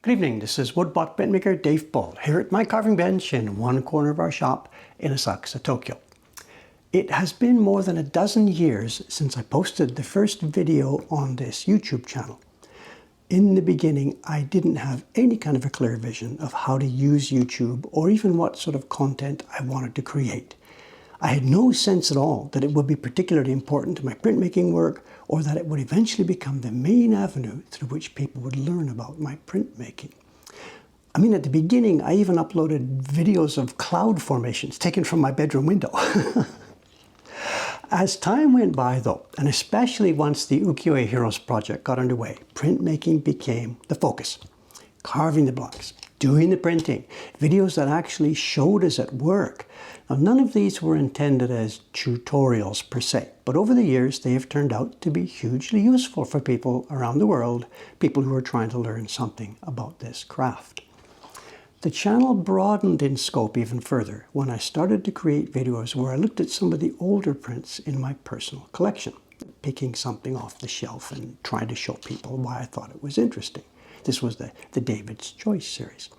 Good evening, this is Woodblock printmaker Dave Bull here at my carving bench in one corner of our shop in Asakusa, Tokyo. It has been more than a dozen years since I posted the first video on this YouTube channel. In the beginning, I didn't have any kind of a clear vision of how to use YouTube or even what sort of content I wanted to create. I had no sense at all that it would be particularly important to my printmaking work or that it would eventually become the main avenue through which people would learn about my printmaking. I mean, at the beginning, I even uploaded videos of cloud formations taken from my bedroom window. As time went by though, and especially once the Ukiyo-e Heroes project got underway, printmaking became the focus. Carving the blocks, doing the printing, videos that actually showed us at work. Now, none of these were intended as tutorials per se, but over the years they have turned out to be hugely useful for people around the world, people who are trying to learn something about this craft. The channel broadened in scope even further when I started to create videos where I looked at some of the older prints in my personal collection, picking something off the shelf and trying to show people why I thought it was interesting. This was the David's Choice series.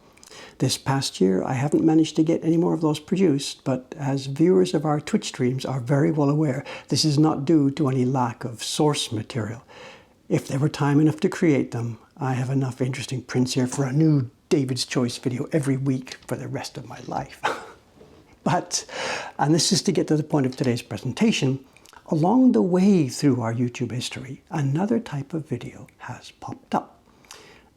This past year, I haven't managed to get any more of those produced, but as viewers of our Twitch streams are very well aware, this is not due to any lack of source material. If there were time enough to create them, I have enough interesting prints here for a new David's Choice video every week for the rest of my life. But, and this is to get to the point of today's presentation, along the way through our YouTube history, another type of video has popped up.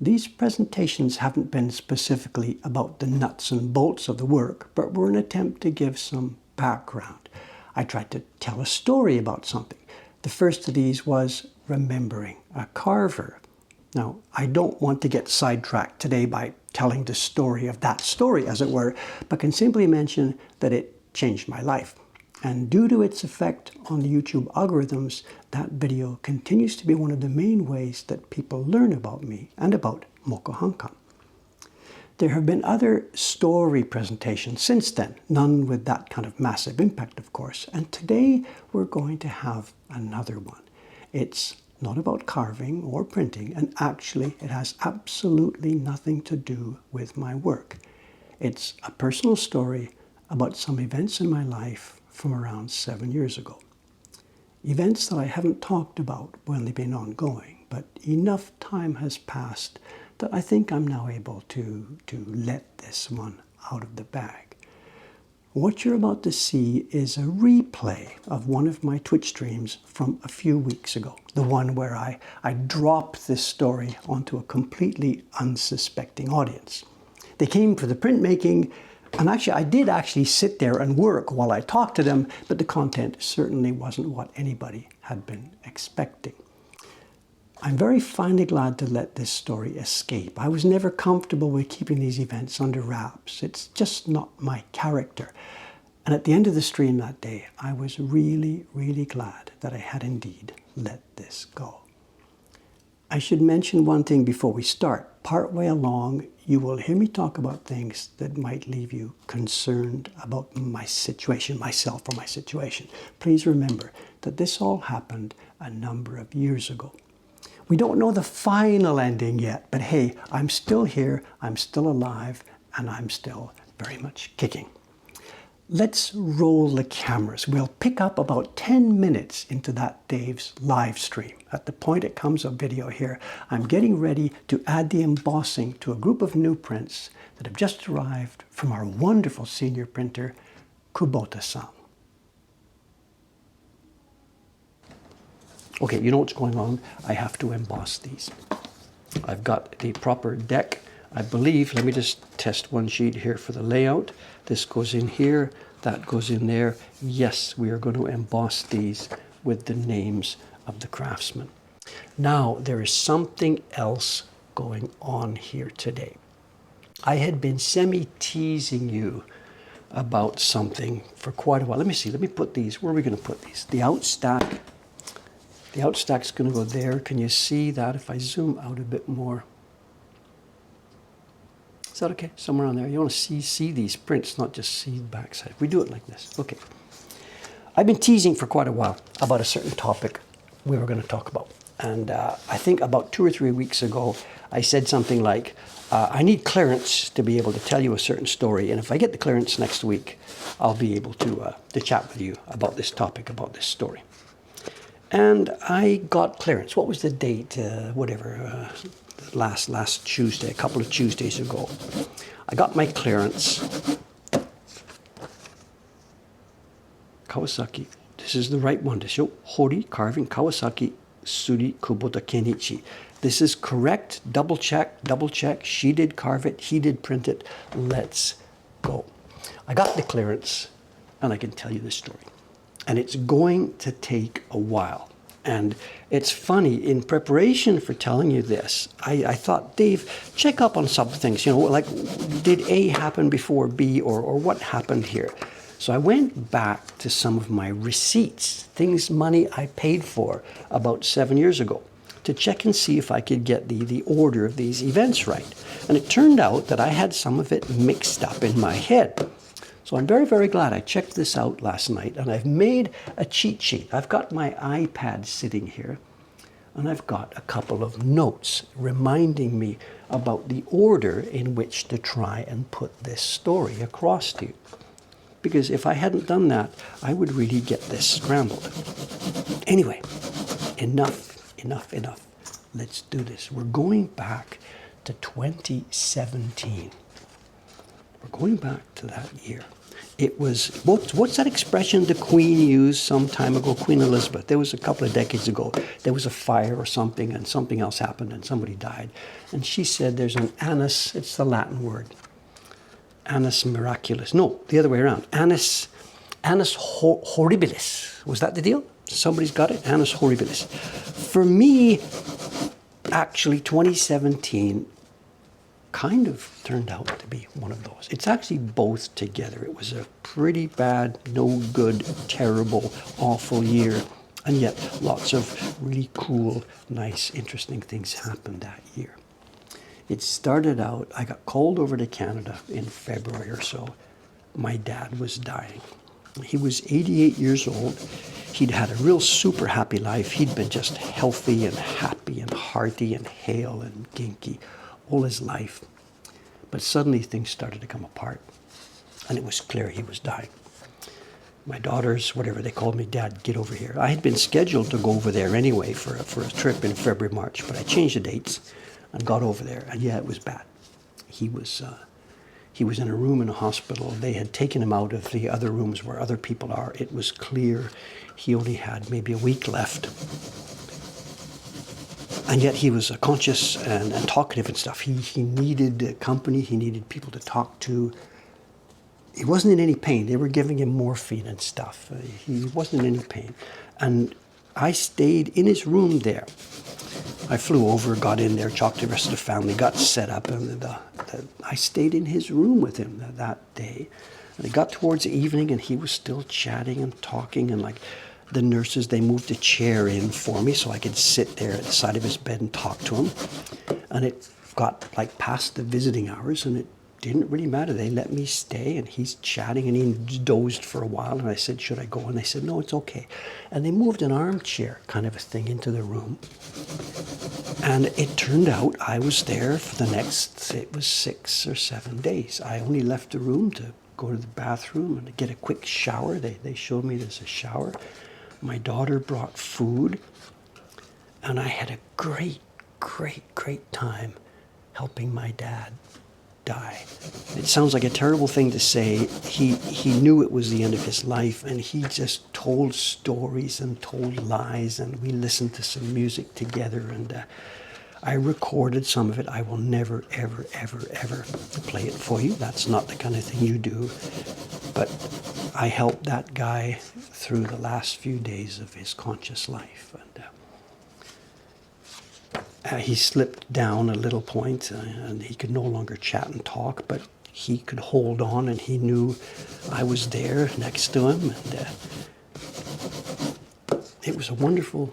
These presentations haven't been specifically about the nuts and bolts of the work, but were an attempt to give some background. I tried to tell a story about something. The first of these was remembering a carver. Now, I don't want to get sidetracked today by telling the story of that story, as it were, but can simply mention that it changed my life. And due to its effect on the YouTube algorithms, that video continues to be one of the main ways that people learn about me and about Mokuhankan. There have been other story presentations since then, none with that kind of massive impact, of course. And today we're going to have another one. It's not about carving or printing, and actually it has absolutely nothing to do with my work. It's a personal story about some events in my life from around 7 years ago. Events that I haven't talked about when they've been ongoing, but enough time has passed that I think I'm now able to let this one out of the bag. What you're about to see is a replay of one of my Twitch streams from a few weeks ago, the one where I dropped this story onto a completely unsuspecting audience. They came for the printmaking, and actually, I did sit there and work while I talked to them, but the content certainly wasn't what anybody had been expecting. I'm very finely glad to let this story escape. I was never comfortable with keeping these events under wraps. It's just not my character. And at the end of the stream that day, I was really, really glad that I had indeed let this go. I should mention one thing before we start. Partway along, you will hear me talk about things that might leave you concerned about my situation, myself or my situation. Please remember that this all happened a number of years ago. We don't know the final ending yet, but hey, I'm still here, I'm still alive, and I'm still very much kicking. Let's roll the cameras. We'll pick up about 10 minutes into that Dave's live stream. At the point it comes of video here, I'm getting ready to add the embossing to a group of new prints that have just arrived from our wonderful senior printer, Kubota-san. Okay, you know what's going on? I have to emboss these. I've got the proper deck. I believe, let me just test one sheet here for the layout. This goes in here, that goes in there. Yes, we are going to emboss these with the names of the craftsmen. Now, there is something else going on here today. I had been semi-teasing you about something for quite a while. Let me see, let me put these, where are we going to put these? The outstack. The outstack's going to go there. Can you see that if I zoom out a bit more? Is that okay? Somewhere on there. You want to see these prints, not just see the backside. We do it like this. Okay. I've been teasing for quite a while about a certain topic we were going to talk about. And I think about 2 or 3 weeks ago, I said something like, I need clearance to be able to tell you a certain story. And if I get the clearance next week, I'll be able to chat with you about this topic, about this story. And I got clearance. What was the date? Last Tuesday, a couple of Tuesdays ago. I got my clearance. Kawasaki. This is the right one to show. Hori carving Kawasaki Suri Kubota Kenichi. This is correct. Double check, double check. She did carve it. He did print it. Let's go. I got the clearance and I can tell you this story. And it's going to take a while. And it's funny, in preparation for telling you this, I thought, Dave, check up on some things. Like, did A happen before B, or what happened here? So I went back to some of my receipts, money I paid for about 7 years ago, to check and see if I could get the order of these events right. And it turned out that I had some of it mixed up in my head. So I'm very, very glad I checked this out last night, and I've made a cheat sheet. I've got my iPad sitting here, and I've got a couple of notes reminding me about the order in which to try and put this story across to you. Because if I hadn't done that, I would really get this scrambled. Anyway, enough. Let's do this. We're going back to 2017. We're going back to that year. It was, what's that expression the Queen used some time ago, Queen Elizabeth? There was a couple of decades ago. There was a fire or something, and something else happened, and somebody died. And she said there's an annus, it's the Latin word, annus miraculous. No, the other way around. Annus horribilis. Was that the deal? Somebody's got it? Annus horribilis. For me, actually, 2017 kind of turned out to be one of those. It's actually both together. It was a pretty bad, no good, terrible, awful year. And yet lots of really cool, nice, interesting things happened that year. It started out, I got called over to Canada in February or so. My dad was dying. He was 88 years old. He'd had a real super happy life. He'd been just healthy and happy and hearty and hale and ginky all his life. But suddenly things started to come apart, and it was clear he was dying. My daughters, whatever, they called me, Dad, get over here. I had been scheduled to go over there anyway for a trip in February, March, but I changed the dates and got over there, and yeah, it was bad. He was in a room in a hospital. They had taken him out of the other rooms where other people are. It was clear he only had maybe a week left. And yet he was conscious and talkative and stuff. He needed company. He needed people to talk to. He wasn't in any pain. They were giving him morphine and stuff. He wasn't in any pain. And I stayed in his room there. I flew over, got in there, talked to the rest of the family, got set up. And I stayed in his room with him that day. And it got towards the evening, and he was still chatting and talking, and like, the nurses, they moved a chair in for me so I could sit there at the side of his bed and talk to him. And it got like past the visiting hours, and it didn't really matter. They let me stay, and he's chatting, and he dozed for a while. And I said, should I go? And they said, no, it's okay. And they moved an armchair kind of a thing into the room. And it turned out I was there for the next, it was 6 or 7 days. I only left the room to go to the bathroom and to get a quick shower. They showed me there's a shower. My daughter brought food, and I had a great time helping my dad die. It sounds like a terrible thing to say. He knew it was the end of his life, and he just told stories and told lies, and we listened to some music together, and I recorded some of it. I will never, ever play it for you. That's not the kind of thing you do. But I helped that guy through the last few days of his conscious life. And he slipped down a little point, and he could no longer chat and talk, but he could hold on, and he knew I was there next to him. And it was a wonderful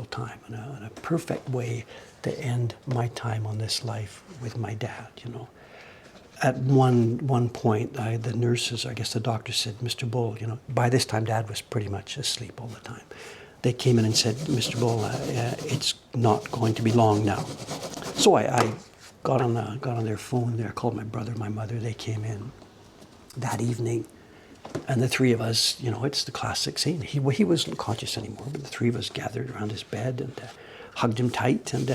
time, and a perfect way to end my time on this life with my dad, you know. At one point, the nurses, I guess the doctor said, Mr. Bull, you know, by this time Dad was pretty much asleep all the time. they came in and said, Mr. Bull, it's not going to be long now. So I got on their phone there, called my brother, my mother. They came in that evening, and the three of us, you know, it's the classic scene. He wasn't conscious anymore, but the three of us gathered around his bed and hugged him tight, and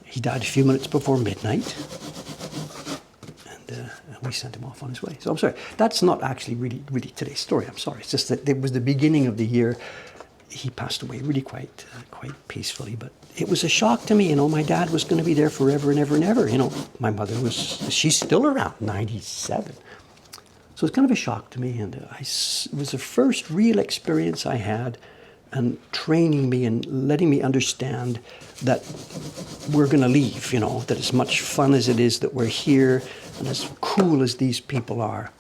he died a few minutes before midnight, and we sent him off on his way. So I'm sorry, that's not actually really today's story. I'm sorry. It's just that it was the beginning of the year. He passed away really quite peacefully, but it was a shock to me. You know, my dad was going to be there forever and ever and ever. You know, my mother she's still around, 97. So it's kind of a shock to me, and it was the first real experience I had, and training me and letting me understand that we're going to leave, you know, that as much fun as it is that we're here, and as cool as these people are,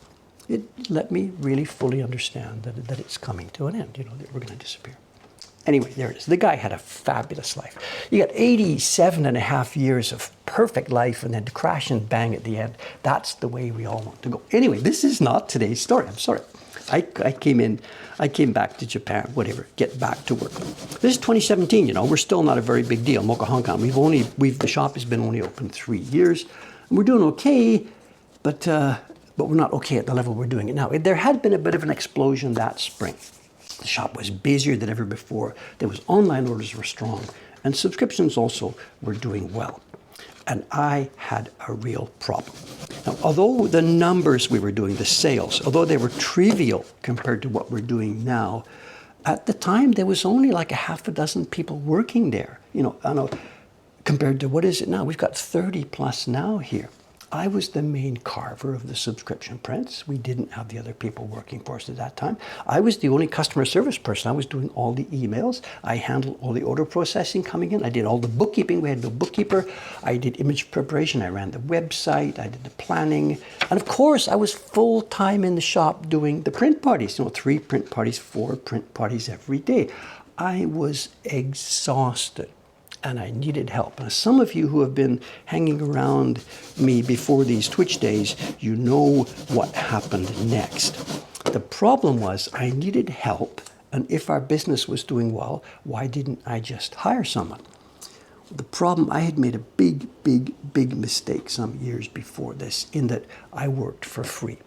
it let me really fully understand that it's coming to an end, you know, that we're going to disappear. Anyway, there it is. The guy had a fabulous life. You got 87 and a half years of perfect life, and then to crash and bang at the end. That's the way we all want to go. Anyway, this is not today's story. I'm sorry. I came back to Japan, whatever, get back to work. This is 2017, you know, we're still not a very big deal. Mocha Hong Kong, the shop has been only open 3 years. And we're doing okay, but we're not okay at the level we're doing it now. There had been a bit of an explosion that spring. The shop was busier than ever before. There was online orders were strong, and subscriptions also were doing well. And I had a real problem. Now, although the numbers we were doing, the sales, although they were trivial compared to what we're doing now, at the time there was only like a half a dozen people working there. You know, I know, compared to what is it now? We've got 30 plus now here. I was the main carver of the subscription prints. We didn't have the other people working for us at that time. I was the only customer service person. I was doing all the emails. I handled all the order processing coming in. I did all the bookkeeping. We had no bookkeeper. I did image preparation. I ran the website. I did the planning. And of course, I was full-time in the shop doing the print parties. You know, 3 print parties, 4 print parties every day. I was exhausted, and I needed help. Now, some of you who have been hanging around me before these Twitch days, you know what happened next. The problem was I needed help, and if our business was doing well, why didn't I just hire someone? The problem, I had made a big mistake some years before this, in that I worked for free.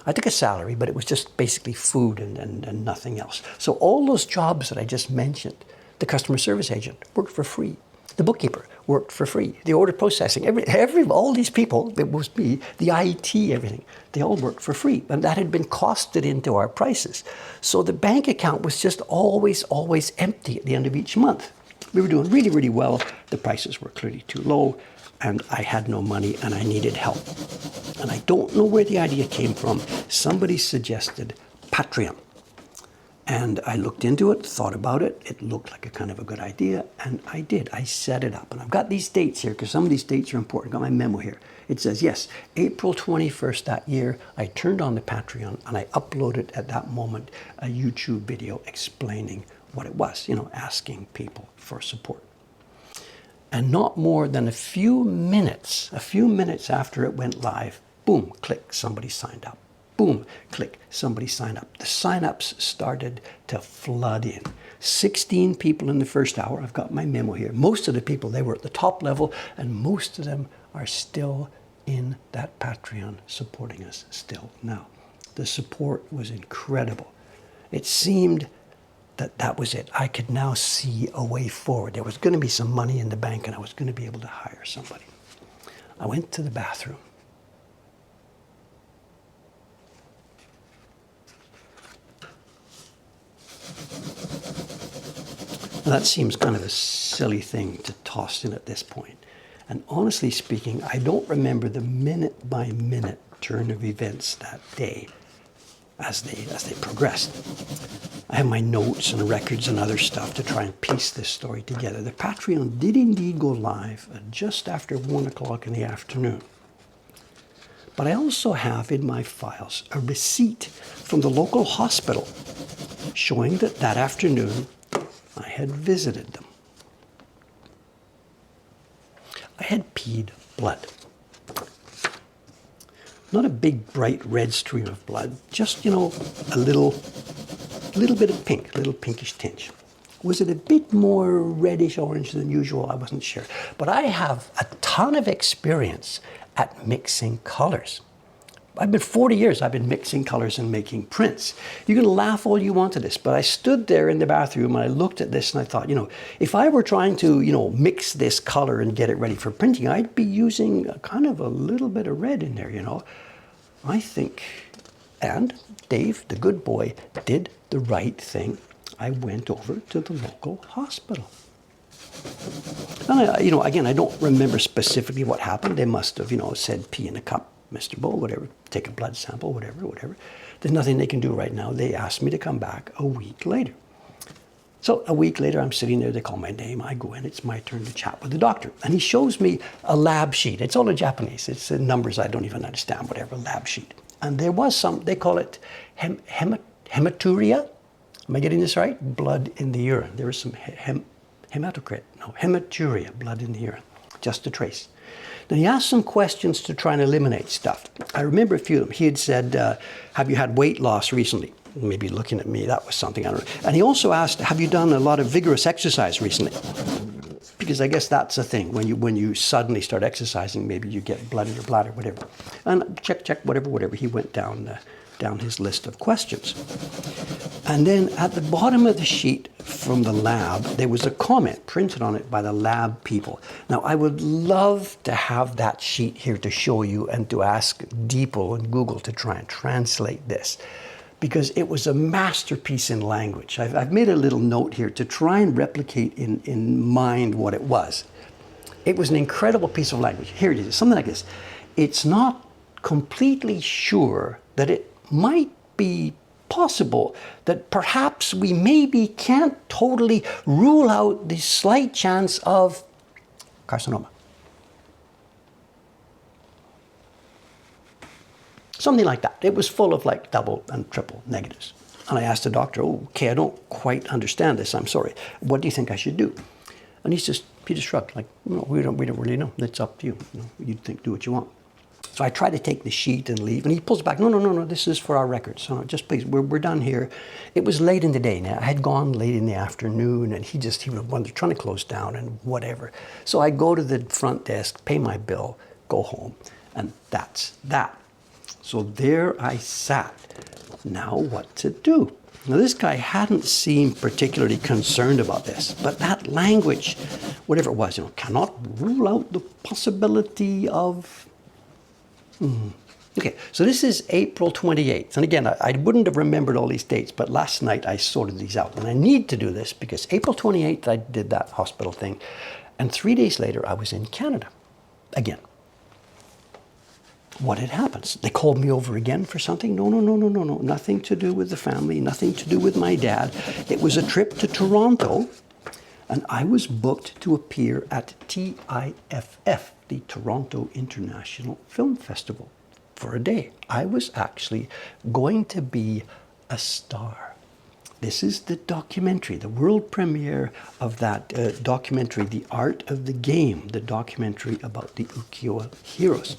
I took a salary, but it was just basically food and nothing else. So all those jobs that I just mentioned, the customer service agent worked for free. The bookkeeper worked for free. The order processing, all these people, it was me, the IT, everything, they all worked for free. And that had been costed into our prices. So the bank account was just always empty at the end of each month. We were doing really well. The prices were clearly too low, and I had no money, and I needed help. And I don't know where the idea came from. Somebody suggested Patreon. And I looked into it, thought about it. It looked like a kind of a good idea, and I did. I set it up. And I've got these dates here, because some of these dates are important. I've got my memo here. It says, yes, April 21st that year, I turned on the Patreon, and I uploaded at that moment a YouTube video explaining what it was, you know, asking people for support. And not more than a few minutes after it went live, boom, click, somebody signed up. Boom, click, somebody signed up. The sign-ups started to flood in. 16 people in the first hour. I've got my memo here. Most of the people, they were at the top level, and most of them are still in that Patreon supporting us still now. The support was incredible. It seemed that was it. I could now see a way forward. There was going to be some money in the bank, and I was going to be able to hire somebody. I went to the bathroom. Now, that seems kind of a silly thing to toss in at this point. And honestly speaking, I don't remember the minute-by-minute turn of events that day as they progressed. I have my notes and records and other stuff to try and piece this story together. The Patreon did indeed go live just after 1 o'clock in the afternoon. But I also have in my files a receipt from the local hospital showing that afternoon I had visited them. I had peed blood. Not a big, bright red stream of blood, just, you know, a little a little bit of pink, a little pinkish tinge. Was it a bit more reddish orange than usual? I wasn't sure. But I have a ton of experience at mixing colors. I've been 40 years, I've been mixing colors and making prints. You can laugh all you want at this, but I stood there in the bathroom and I looked at this and I thought, if I were trying to, mix this color and get it ready for printing, I'd be using kind of a little bit of red in there, I think, and Dave, the good boy, did the right thing. I went over to the local hospital. And again, I don't remember specifically what happened. They must have, said pee in a cup, Mr. Bull, whatever, take a blood sample, whatever. There's nothing they can do right now. They asked me to come back a week later. So a week later, I'm sitting there, they call my name, I go in, it's my turn to chat with the doctor. And he shows me a lab sheet. It's all in Japanese. It's numbers I don't even understand, whatever, lab sheet. And there was some, they call it hematuria. Am I getting this right? Blood in the urine. There was some hematuria, blood in the urine, just a trace. Then he asked some questions to try and eliminate stuff. I remember a few of them. He had said, have you had weight loss recently? Maybe looking at me, that was something, I don't know. And he also asked, have you done a lot of vigorous exercise recently? Because I guess that's a thing. When you suddenly start exercising, maybe you get blood in your bladder, whatever. And check, whatever. He went down his list of questions. And then at the bottom of the sheet from the lab, there was a comment printed on it by the lab people. Now, I would love to have that sheet here to show you and to ask DeepL and Google to try and translate this, because it was a masterpiece in language. I've made a little note here to try and replicate in mind what it was. It was an incredible piece of language. Here it is, something like this. It's not completely sure that it might be possible that perhaps we maybe can't totally rule out the slight chance of carcinoma. Something like that. It was full of like double and triple negatives. And I asked the doctor, okay, I don't quite understand this, I'm sorry. What do you think I should do? And he just shrugged, like, no, we don't really know. It's up to you. You think, do what you want. So I try to take the sheet and leave, and he pulls back. No, this is for our records. So just please, we're done here. It was late in the day now. I had gone late in the afternoon, and he was trying to close down and whatever. So I go to the front desk, pay my bill, go home, and that's that. So there I sat. Now what to do? Now this guy hadn't seemed particularly concerned about this, but that language, whatever it was, cannot rule out the possibility of... Okay, so this is April 28th. And again, I wouldn't have remembered all these dates, but last night I sorted these out. And I need to do this because April 28th, I did that hospital thing. And 3 days later, I was in Canada again. What had happened? They called me over again for something? No. Nothing to do with the family, nothing to do with my dad. It was a trip to Toronto, and I was booked to appear at TIFF, the Toronto International Film Festival, for a day. I was actually going to be a star. This is the documentary, the world premiere of that documentary, The Art of the Game, the documentary about the ukiyo heroes.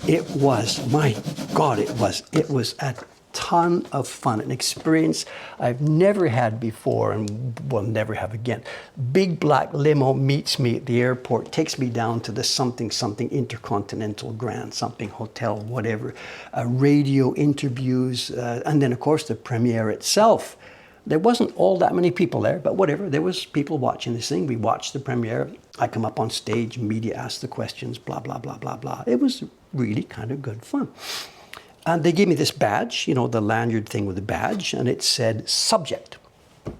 It was, my God, it was a ton of fun, an experience I've never had before and will never have again. Big black limo meets me at the airport, takes me down to the something Intercontinental Grand, something hotel, whatever, radio interviews, and then of course the premiere itself. There wasn't all that many people there, but whatever, there was people watching this thing. We watched the premiere. I come up on stage, media asks the questions, blah, blah, blah, blah, blah. It was really kind of good fun. And they gave me this badge, the lanyard thing with the badge, and it said subject. I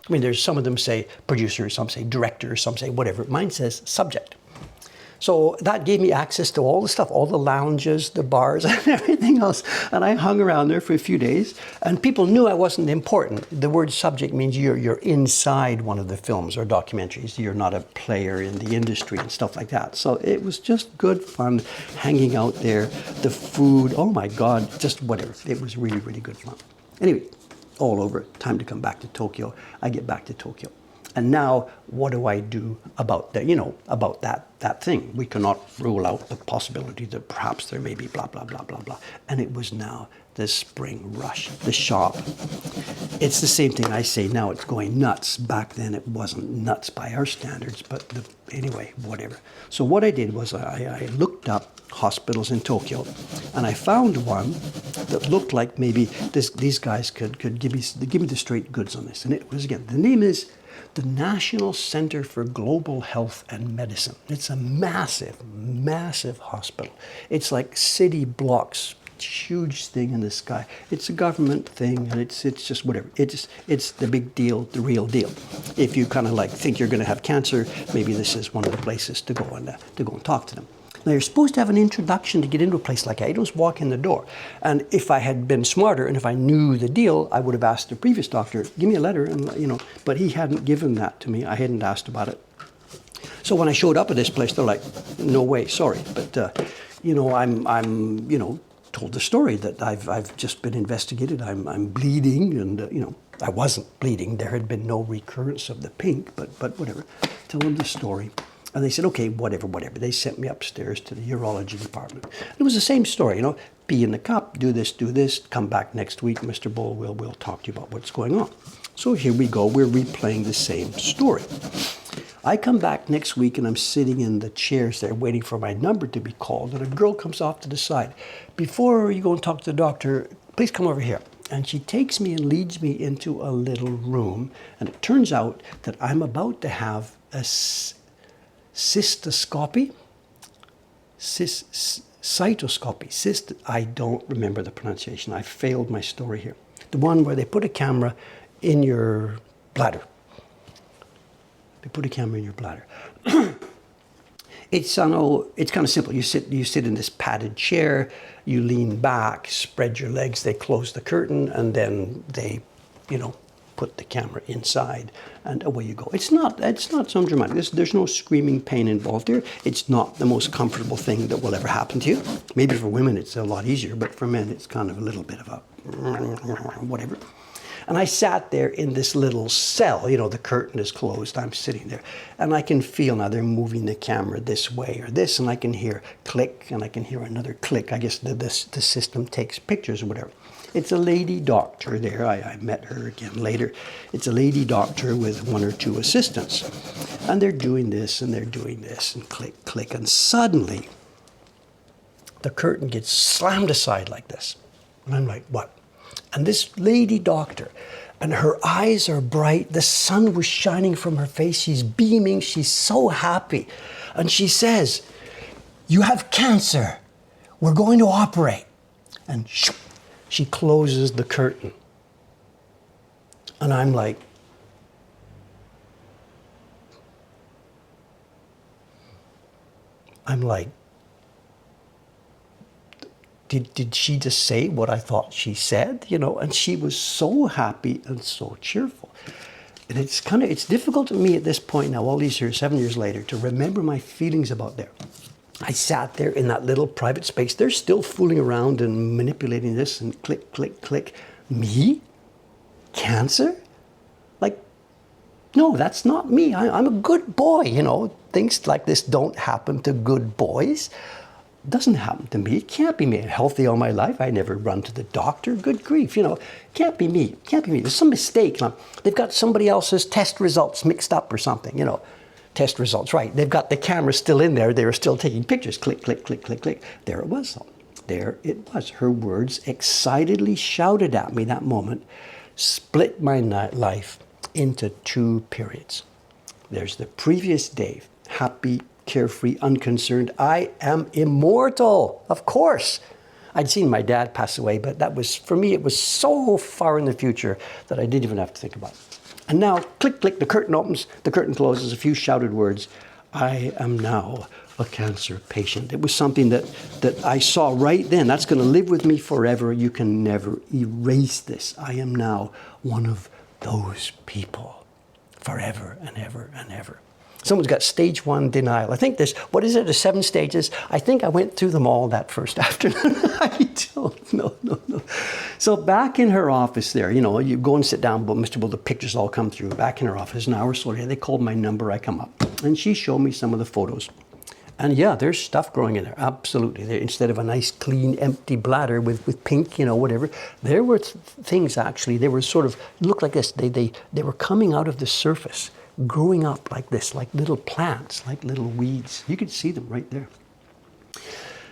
mean, there's some of them say producer, some say director, some say whatever. Mine says subject. So that gave me access to all the stuff, all the lounges, the bars, and everything else. And I hung around there for a few days, and people knew I wasn't important. The word subject means you're inside one of the films or documentaries. You're not a player in the industry and stuff like that. So it was just good fun hanging out there. The food, oh my God, just whatever. It was really, really good fun. Anyway, all over. Time to come back to Tokyo. I get back to Tokyo. And now, what do I do about that? About that thing? We cannot rule out the possibility that perhaps there may be blah blah blah blah blah. And it was now the spring rush, the shop. It's the same thing I say now. It's going nuts. Back then, it wasn't nuts by our standards, but anyway, whatever. So what I did was I looked up hospitals in Tokyo, and I found one that looked like maybe these guys could give me the straight goods on this. And it was, again, the name is the National Center for Global Health and Medicine. It's a massive, massive hospital. It's like city blocks, huge thing in the sky. It's a government thing, and it's just whatever. It's the big deal, the real deal. If you kind of like think you're going to have cancer, maybe this is one of the places to go and talk to them. Now, you're supposed to have an introduction to get into a place like that. You don't just walk in the door. And if I had been smarter and if I knew the deal, I would have asked the previous doctor, give me a letter, and but he hadn't given that to me. I hadn't asked about it. So when I showed up at this place, they're like, no way, sorry. But, I'm told the story that I've just been investigated. I'm bleeding, and, I wasn't bleeding. There had been no recurrence of the pink, but whatever. Tell them the story. And they said, okay, whatever. They sent me upstairs to the urology department. It was the same story, pee in the cup, do this, come back next week, Mr. Bull, we'll talk to you about what's going on. So here we go, we're replaying the same story. I come back next week and I'm sitting in the chairs there waiting for my number to be called, and a girl comes off to the side. Before you go and talk to the doctor, please come over here. And she takes me and leads me into a little room, and it turns out that I'm about to have a cystoscopy, cytoscopy, I don't remember the pronunciation. I failed my story here. The one where they put a camera in your bladder. They put a camera in your bladder. It's kind of simple. You sit in this padded chair, you lean back, spread your legs, they close the curtain, and then they, put the camera inside, and away you go. It's not some dramatic. There's no screaming pain involved here. It's not the most comfortable thing that will ever happen to you. Maybe for women it's a lot easier, but for men it's kind of a little bit of a whatever. And I sat there in this little cell. The curtain is closed. I'm sitting there, and I can feel now they're moving the camera this way or this, and I can hear click, and I can hear another click. I guess the system takes pictures or whatever. It's a lady doctor there. I met her again later. It's a lady doctor with one or two assistants. And they're doing this and they're doing this and click, click. And suddenly, the curtain gets slammed aside like this. And I'm like, what? And this lady doctor, and her eyes are bright. The sun was shining from her face. She's beaming. She's so happy. And she says, you have cancer. We're going to operate. And she closes the curtain. And I'm like, did she just say what I thought she said? And she was so happy and so cheerful. And it's difficult for me at this point now, all these years, 7 years later, to remember my feelings about there. I sat there in that little private space. They're still fooling around and manipulating this and click, click, click. Me? Cancer? Like, no, that's not me. I'm a good boy, Things like this don't happen to good boys. Doesn't happen to me. It can't be me. I'm healthy all my life. I never run to the doctor. Good grief, Can't be me. Can't be me. There's some mistake. They've got somebody else's test results mixed up or something, Test results, right. They've got the camera still in there. They were still taking pictures. Click, click, click, click, click. There it was. There it was. Her words, excitedly shouted at me that moment, split my life into two periods. There's the previous Dave, happy, carefree, unconcerned. I am immortal, of course. I'd seen my dad pass away, but that was, for me, it was so far in the future that I didn't even have to think about it. And now, click, click, the curtain opens, the curtain closes, a few shouted words. I am now a cancer patient. It was something that I saw right then. That's going to live with me forever. You can never erase this. I am now one of those people forever and ever and ever. Someone's got stage 1 denial. I think there's, what is it, the 7 stages? I think I went through them all that first afternoon. I don't know, no. So back in her office there, you know, you go and sit down, but Mr. Bull, the pictures all come through. Back in her office, an hour later, they called my number, I come up. And she showed me some of the photos. And yeah, there's stuff growing in there, absolutely. There, instead of a nice, clean, empty bladder with pink, you know, whatever, there were things actually, they were sort of, looked like this, they were coming out of the surface, growing up like this, like little plants, like little weeds. You could see them right there.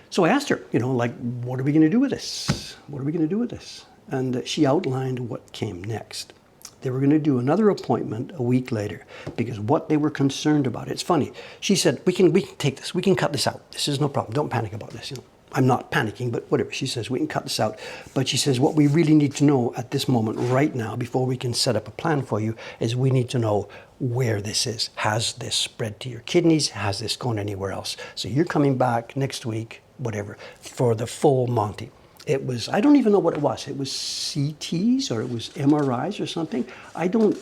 So I asked her, you know, like, what are we going to do with this? What are we going to do with this? And she outlined what came next. They were going to do another appointment a week later because what they were concerned about, it's funny. She said, we can take this. We can cut this out. This is no problem. Don't panic about this. You know, I'm not panicking, but whatever. She says, we can cut this out. But she says, what we really need to know at this moment right now, before we can set up a plan for you, is we need to know where this is. Has this spread to your kidneys? Has this gone anywhere else? So you're coming back next week, whatever, for the full Monty. It was, I don't even know what it was. It was CTs or it was MRIs or something. I don't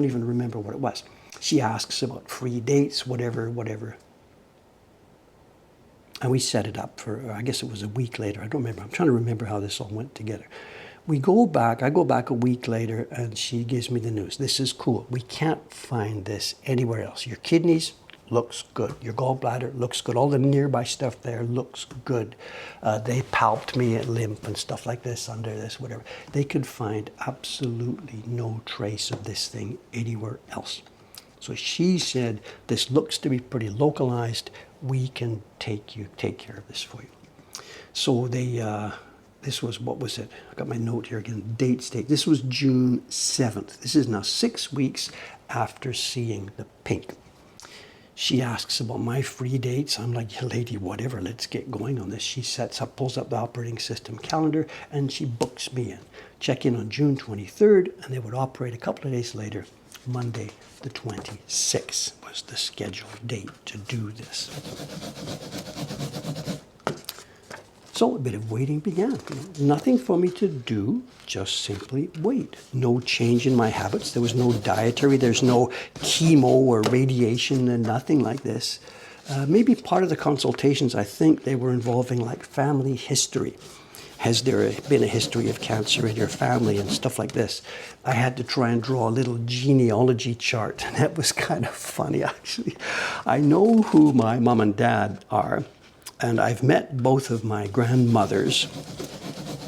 even remember what it was. She asks about free dates, whatever. And we set it up for, I guess it was a week later. I don't remember. I'm trying to remember how this all went together. I go back a week later and she gives me the news. This is cool. We can't find this anywhere else. Your kidneys, looks good. Your gallbladder looks good. All the nearby stuff there looks good. They palped me at lymph and stuff like this, under this, whatever. They could find absolutely no trace of this thing anywhere else. So she said, this looks to be pretty localized. We can take care of this for you. So they, this was, what was it? I got my note here again, date. This was June 7th. This is now 6 weeks after seeing the pink. She asks about my free dates. I'm like, yeah, lady, whatever, let's get going on this. She pulls up the operating system calendar, and she books me in. Check in on June 23rd, and they would operate a couple of days later. Monday the 26th was the scheduled date to do this. So a bit of waiting began. Nothing for me to do, just simply wait. No change in my habits. There was no dietary, there's no chemo or radiation and nothing like this. Maybe part of the consultations, I think they were involving like family history. Has there been a history of cancer in your family and stuff like this? I had to try and draw a little genealogy chart, and that was kind of funny actually. I know who my mom and dad are, and I've met both of my grandmothers,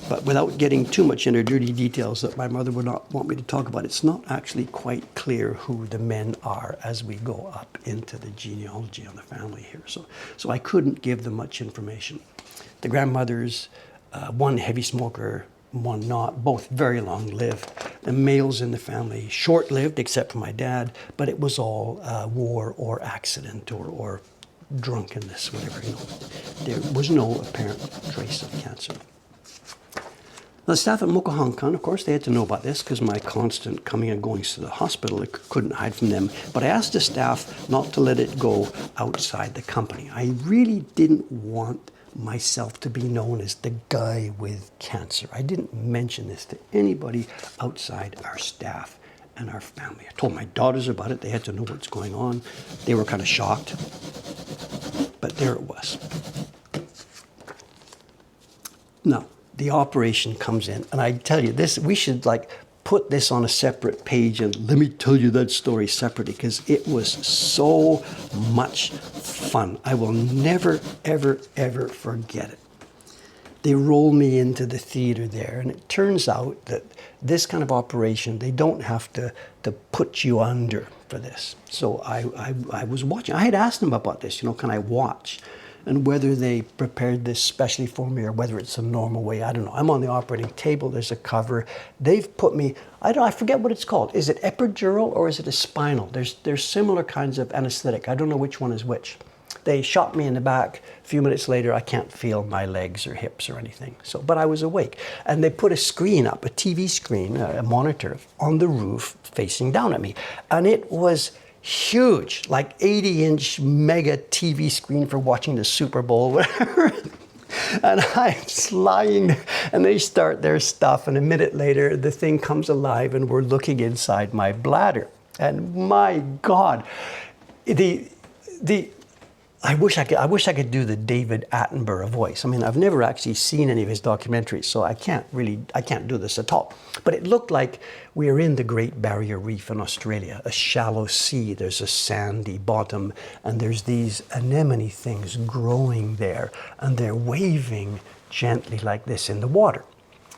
but without getting too much into dirty details that my mother would not want me to talk about, it's not actually quite clear who the men are as we go up into the genealogy on the family here. So I couldn't give them much information. The grandmothers, one heavy smoker, one not, both very long-lived. The males in the family, short-lived, except for my dad, but it was all war or accident or drunkenness, whatever, you know. There was no apparent trace of cancer. The staff at Mokohankan, of course, they had to know about this because my constant coming and going to the hospital, I couldn't hide from them. But I asked the staff not to let it go outside the company. I really didn't want myself to be known as the guy with cancer. I didn't mention this to anybody outside our staff and our family. I told my daughters about it. They had to know what's going on. They were kind of shocked. But there it was. Now, the operation comes in, and I tell you this, we should like put this on a separate page and let me tell you that story separately because it was so much fun. I will never, ever, ever forget it. They roll me into the theater there, and it turns out that this kind of operation, they don't have to put you under for this. So I was watching. I had asked them about this, you know, can I watch? And whether they prepared this specially for me or whether it's a normal way, I don't know. I'm on the operating table, there's a cover. They've put me, I forget what it's called. Is it epidural or is it a spinal? There's similar kinds of anesthetic. I don't know which one is which. They shot me in the back. A few minutes later, I can't feel my legs or hips or anything. So, but I was awake. And they put a screen up, a TV screen, a monitor on the roof facing down at me. And it was huge, like 80-inch mega TV screen for watching the Super Bowl, whatever. And I'm lying, and they start their stuff. And a minute later, the thing comes alive, and we're looking inside my bladder. And my God, the I wish I could do the David Attenborough voice. I mean, I've never actually seen any of his documentaries, so I can't do this at all. But it looked like we were in the Great Barrier Reef in Australia, a shallow sea. There's a sandy bottom, and there's these anemone things growing there, and they're waving gently like this in the water.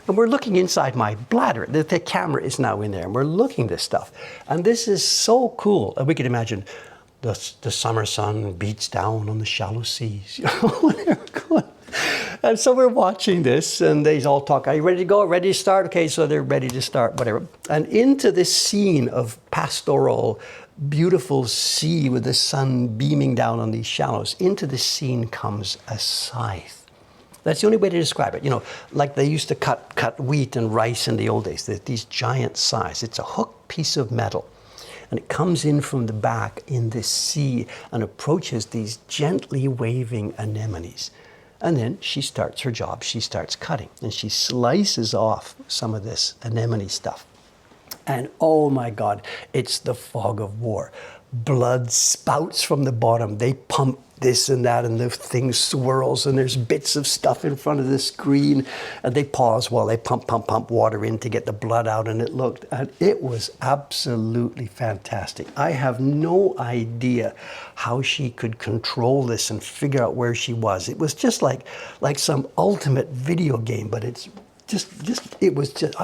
And we're looking inside my bladder. The camera is now in there, and we're looking at this stuff. And this is so cool. And we can imagine the summer sun beats down on the shallow seas, And so we're watching this, and they all talk, are you ready to go? Ready to start? Okay, so they're ready to start, whatever. And into this scene of pastoral, beautiful sea with the sun beaming down on these shallows, into this scene comes a scythe. That's the only way to describe it. Like they used to cut wheat and rice in the old days, these giant scythes. It's a hooked piece of metal. And it comes in from the back in this sea and approaches these gently waving anemones. And then she starts her job. She starts cutting, and she slices off some of this anemone stuff. And oh my God, it's the fog of war. Blood spouts from the bottom. They pump this and that, and the thing swirls, and there's bits of stuff in front of the screen, and they pause while they pump water in to get the blood out, and it was absolutely fantastic. I have no idea how she could control this and figure out where she was. It was just like some ultimate video game, but I'm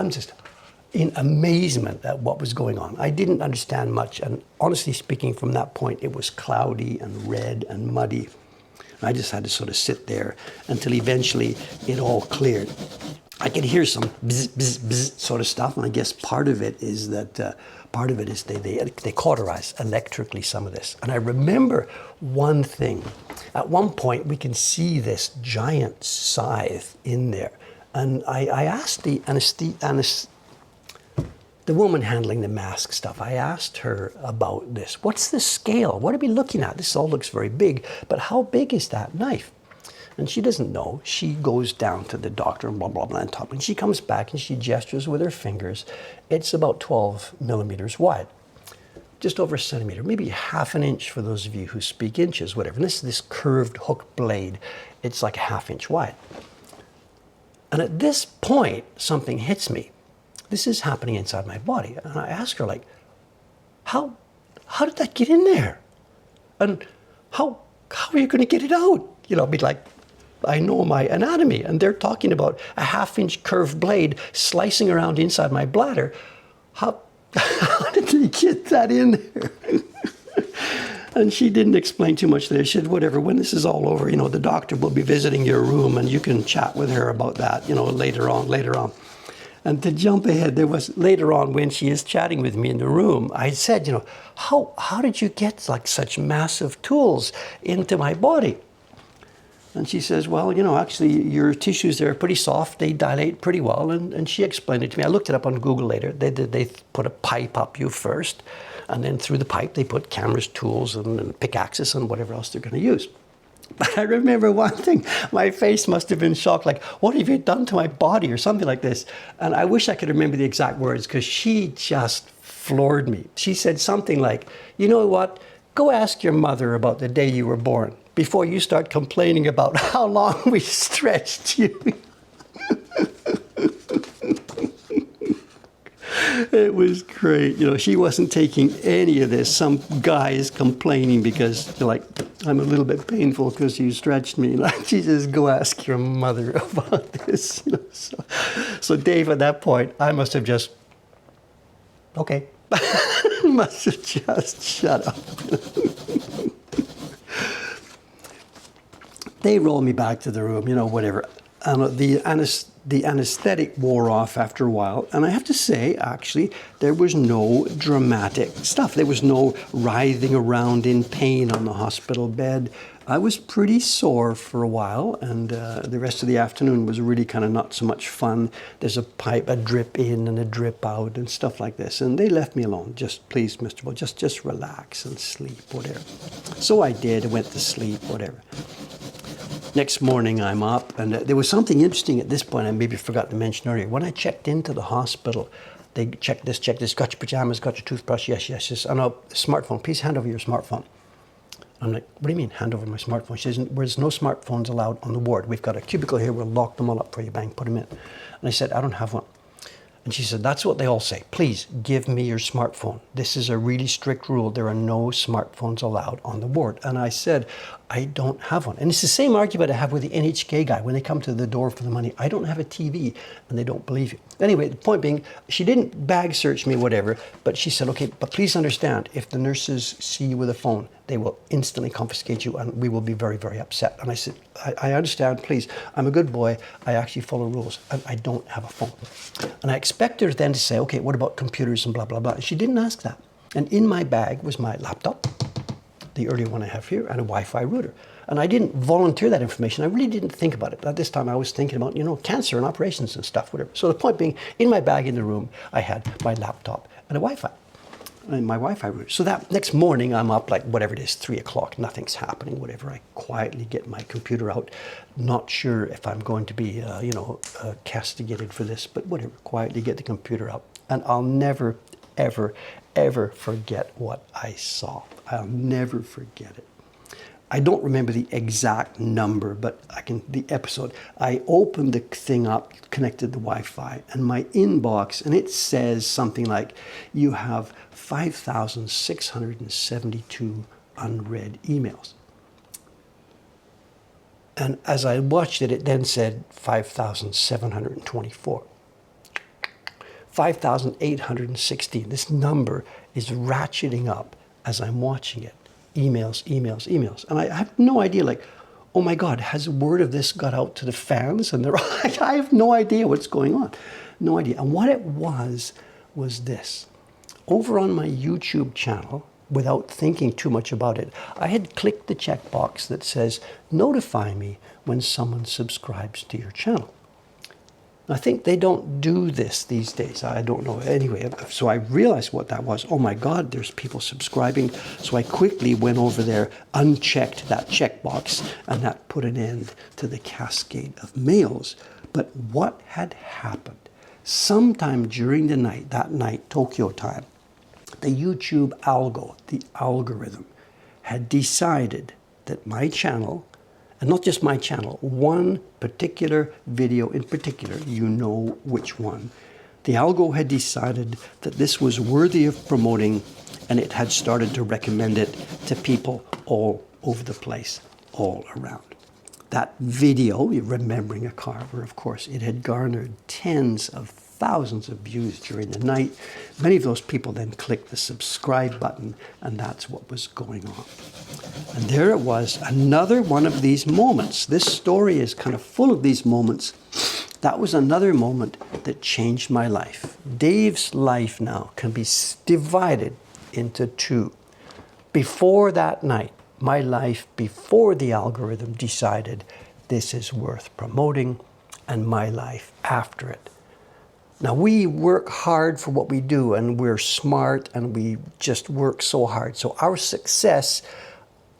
just in amazement at what was going on. I didn't understand much, and honestly speaking, from that point, it was cloudy and red and muddy. I just had to sort of sit there until eventually it all cleared. I could hear some bzz, bzz, bzz sort of stuff, and I guess part of it is they cauterize electrically some of this. And I remember one thing. At one point, we can see this giant scythe in there, and I asked the woman handling the mask stuff, I asked her about this. What's the scale? What are we looking at? This all looks very big, but how big is that knife? And she doesn't know. She goes down to the doctor and blah, blah, blah, and talk. And she comes back and she gestures with her fingers. It's about 12 millimeters wide, just over a centimeter, maybe half an inch for those of you who speak inches, whatever. And this curved hook blade, it's like a half inch wide. And at this point, something hits me. This is happening inside my body. And I ask her, how did that get in there? And how are you going to get it out? I'd be like, I know my anatomy. And they're talking about a half-inch curved blade slicing around inside my bladder. How did they get that in there? And she didn't explain too much there. She said, whatever, when this is all over, the doctor will be visiting your room, and you can chat with her about that, later on. And to jump ahead, there was later on when she is chatting with me in the room, I said, how did you get such massive tools into my body? And she says, well, actually your tissues there are pretty soft. They dilate pretty well. And she explained it to me. I looked it up on Google later. They put a pipe up you first, and then through the pipe they put cameras, tools, and pickaxes and whatever else they're going to use. But I remember one thing, my face must have been shocked, what have you done to my body, or something like this. And I wish I could remember the exact words, because she just floored me. She said something like, you know what, go ask your mother about the day you were born before you start complaining about how long we stretched you. It was great. She wasn't taking any of this. Some guy is complaining because, I'm a little bit painful because you stretched me. She says, go ask your mother about this. So Dave, at that point, I must have just, okay. Must have just shut up. They rolled me back to the room, whatever. And the anesthetic wore off after a while, and I have to say, actually, there was no dramatic stuff. There was no writhing around in pain on the hospital bed. I was pretty sore for a while, and the rest of the afternoon was really kind of not so much fun. There's a drip in and a drip out and stuff like this, and they left me alone. Just, please, Mr. Bull, just relax and sleep, whatever. So I did. I went to sleep, whatever. Next morning, I'm up, and there was something interesting at this point I maybe forgot to mention earlier. When I checked into the hospital, they checked this, got your pajamas, got your toothbrush, yes. And a smartphone, please hand over your smartphone. I'm like, what do you mean, hand over my smartphone? She says, there's no smartphones allowed on the ward. We've got a cubicle here, we'll lock them all up for you, bang, put them in. And I said, I don't have one. And she said, that's what they all say. Please give me your smartphone. This is a really strict rule. There are no smartphones allowed on the ward. And I said, I don't have one. And it's the same argument I have with the NHK guy when they come to the door for the money. I don't have a TV, and they don't believe you. Anyway, the point being, she didn't bag search me, whatever, but she said, okay, but please understand, if the nurses see you with a phone, they will instantly confiscate you, and we will be very, very upset. And I said, I understand, please. I'm a good boy. I actually follow rules, and I don't have a phone. And I expect her then to say, okay, what about computers and blah, blah, blah. And she didn't ask that. And in my bag was my laptop, the earlier one I have here, and a Wi-Fi router. And I didn't volunteer that information. I really didn't think about it. At this time, I was thinking about, cancer and operations and stuff, whatever. So the point being, in my bag in the room, I had my laptop and a Wi-Fi. And my Wi-Fi router. So that next morning, I'm up like whatever it is, 3 o'clock, nothing's happening, whatever. I quietly get my computer out, not sure if I'm going to be, castigated for this, but whatever, quietly get the computer out. And I'll never, ever, ever forget what I saw. I'll never forget it. I don't remember the exact number, but the episode. I opened the thing up, connected the Wi-Fi, and my inbox, and it says something like, you have 5,672 unread emails. And as I watched it, it then said 5,724. 5,816. This number is ratcheting up as I'm watching it. Emails, emails, emails. And I have no idea, like, oh my God, has word of this got out to the fans? And I have no idea what's going on. No idea. And what it was this. Over on my YouTube channel, without thinking too much about it, I had clicked the checkbox that says, notify me when someone subscribes to your channel. I think they don't do this these days. I don't know. Anyway, so I realized what that was. Oh my God, there's people subscribing. So I quickly went over there, unchecked that checkbox, and that put an end to the cascade of mails. But what had happened? Sometime during the night, that night, Tokyo time, the YouTube the algorithm, had decided that my channel, and not just my channel, one particular video in particular, you know which one. The algo had decided that this was worthy of promoting, and it had started to recommend it to people all over the place, all around. That video, remembering a carver, of course, it had garnered tens of thousands of views during the night. Many of those people then clicked the subscribe button, and that's what was going on. And there it was, another one of these moments. This story is kind of full of these moments. That was another moment that changed my life. Dave's life now can be divided into two. Before that night, my life before the algorithm decided this is worth promoting, and my life after it. Now, we work hard for what we do, and we're smart, and we just work so hard. So our success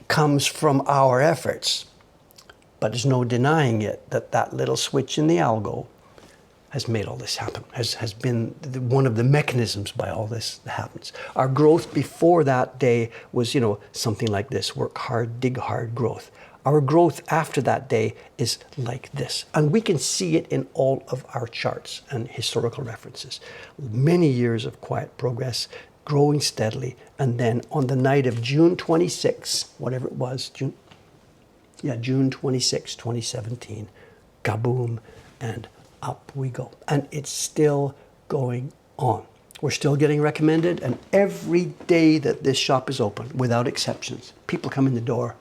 comes from our efforts. But there's no denying it that that little switch in the algo has made all this happen, has been one of the mechanisms by all this that happens. Our growth before that day was, something like this, work hard, dig hard growth. Our growth after that day is like this. And we can see it in all of our charts and historical references. Many years of quiet progress, growing steadily. And then on the night of June 26, whatever it was, June 26, 2017, kaboom, and up we go. And it's still going on. We're still getting recommended. And every day that this shop is open, without exceptions, people come in the door.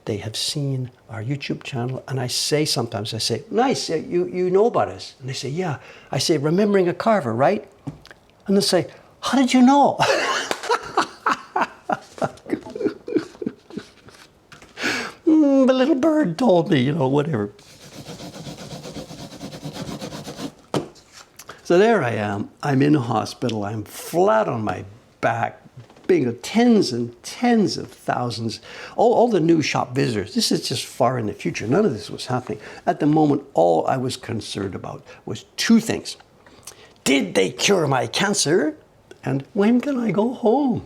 They have seen our YouTube channel, and I say, nice, you know about us. And they say, yeah. I say, remembering a carver, right? And they say, how did you know? The little bird told me, whatever. So there I am. I'm in a hospital. I'm flat on my back. Tens and tens of thousands, all the new shop visitors. This is just far in the future. None of this was happening. At the moment, all I was concerned about was two things. Did they cure my cancer? And when can I go home?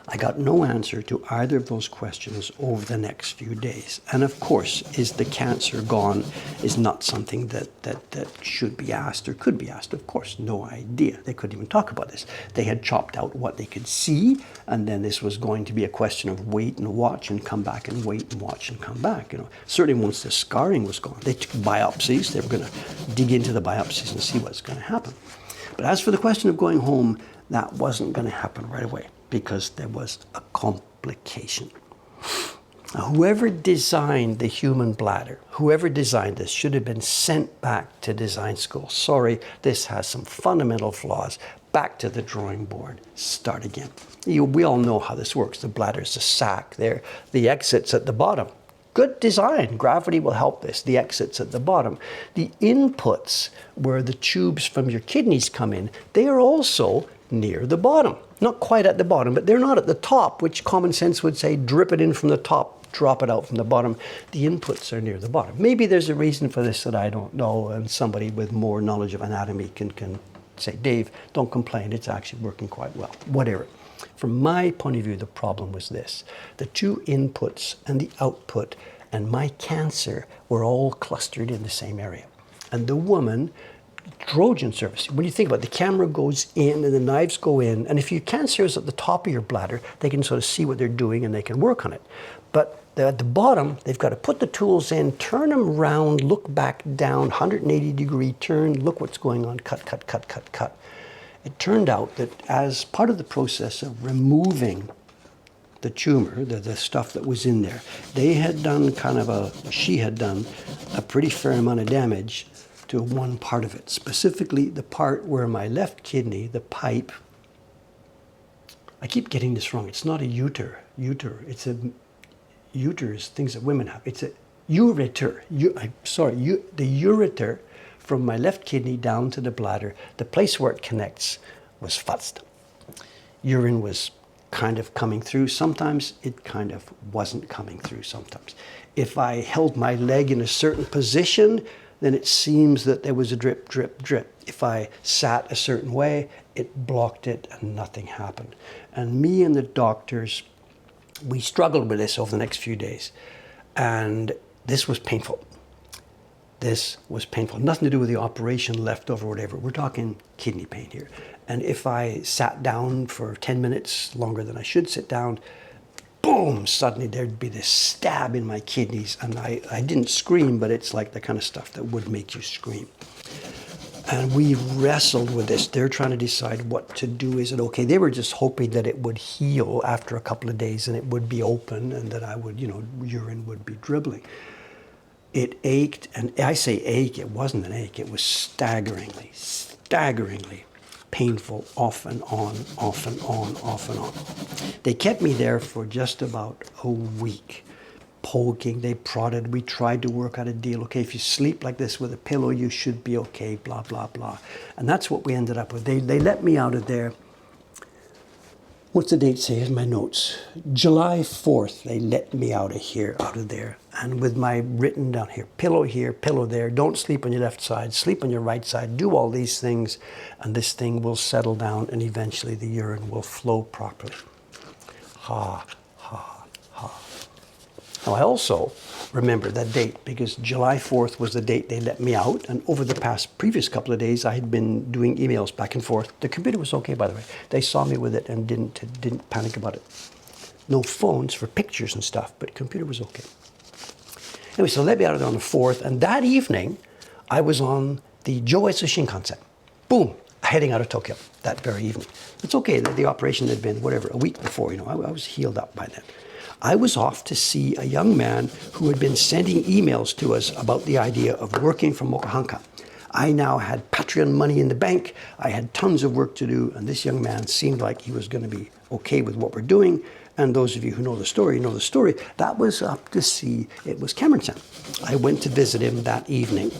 I got no answer to either of those questions over the next few days. And of course, is the cancer gone is not something that should be asked or could be asked. Of course, no idea. They couldn't even talk about this. They had chopped out what they could see, and then this was going to be a question of wait and watch and come back and wait and watch and come back. Certainly once the scarring was gone, they took biopsies. They were going to dig into the biopsies and see what's going to happen. But as for the question of going home, that wasn't going to happen right away because there was a complication. Now, whoever designed the human bladder, whoever designed this, should have been sent back to design school. Sorry, this has some fundamental flaws. Back to the drawing board. Start again. We all know how this works. The bladder is a sac there. The exit's at the bottom. Good design. Gravity will help this. The exit's at the bottom. The inputs, where the tubes from your kidneys come in, they are also near the bottom. Not quite at the bottom, but they're not at the top, which common sense would say drip it in from the top, drop it out from the bottom. The inputs are near the bottom. Maybe there's a reason for this that I don't know, and somebody with more knowledge of anatomy can say, Dave, don't complain, it's actually working quite well. Whatever. From my point of view, the problem was this. The two inputs and the output and my cancer were all clustered in the same area. And the woman, Trojan surface, when you think about it, the camera goes in and the knives go in, and if your cancer is at the top of your bladder, they can sort of see what they're doing and they can work on it. But at the bottom, they've got to put the tools in, turn them around, look back down, 180-degree turn, look what's going on, cut, cut, cut, cut, cut. It turned out that as part of the process of removing the tumor, the stuff that was in there, they had done she had done a pretty fair amount of damage to one part of it, specifically the part where my left kidney, the pipe, I keep getting this wrong, it's not a uter, it's a uter is things that women have. It's a ureter. The ureter from my left kidney down to the bladder, the place where it connects was futzed. Urine was kind of coming through. Sometimes it kind of wasn't coming through sometimes. If I held my leg in a certain position, then it seems that there was a drip, drip, drip. If I sat a certain way, it blocked it and nothing happened. And me and the doctors, we struggled with this over the next few days, and this was painful. This was painful. Nothing to do with the operation, leftover, whatever. We're talking kidney pain here. And if I sat down for 10 minutes longer than I should sit down, boom, suddenly there'd be this stab in my kidneys. And I didn't scream, but it's like the kind of stuff that would make you scream. And we wrestled with this. They're trying to decide what to do. Is it okay? They were just hoping that it would heal after a couple of days and it would be open and that I would, urine would be dribbling. It ached, and I say ache, it wasn't an ache. It was staggeringly painful, off and on, off and on, off and on. They kept me there for just about a week. Poking, they prodded, we tried to work out a deal. Okay, if you sleep like this with a pillow, you should be okay, blah, blah, blah. And that's what we ended up with. They let me out of there. What's the date say in my notes? July 4th, they let me out of there. And with my written down here, pillow there, don't sleep on your left side, sleep on your right side, do all these things, and this thing will settle down and eventually the urine will flow properly. Ha, ha, ha. Now, I also remember that date because July 4th was the date they let me out. And over the previous couple of days, I had been doing emails back and forth. The computer was okay, by the way. They saw me with it and didn't panic about it. No phones for pictures and stuff, but computer was okay. Anyway, so they let me out of there on the 4th. And that evening, I was on the Joetsu Shinkansen. Boom, heading out of Tokyo that very evening. It's okay that the operation had been, a week before. I was healed up by then. I was off to see a young man who had been sending emails to us about the idea of working from Mokuhanka. I now had Patreon money in the bank. I had tons of work to do, and this young man seemed like he was going to be okay with what we're doing. And those of you who know the story, know the story. That was up to see, it was Cameron-san. I went to visit him that evening,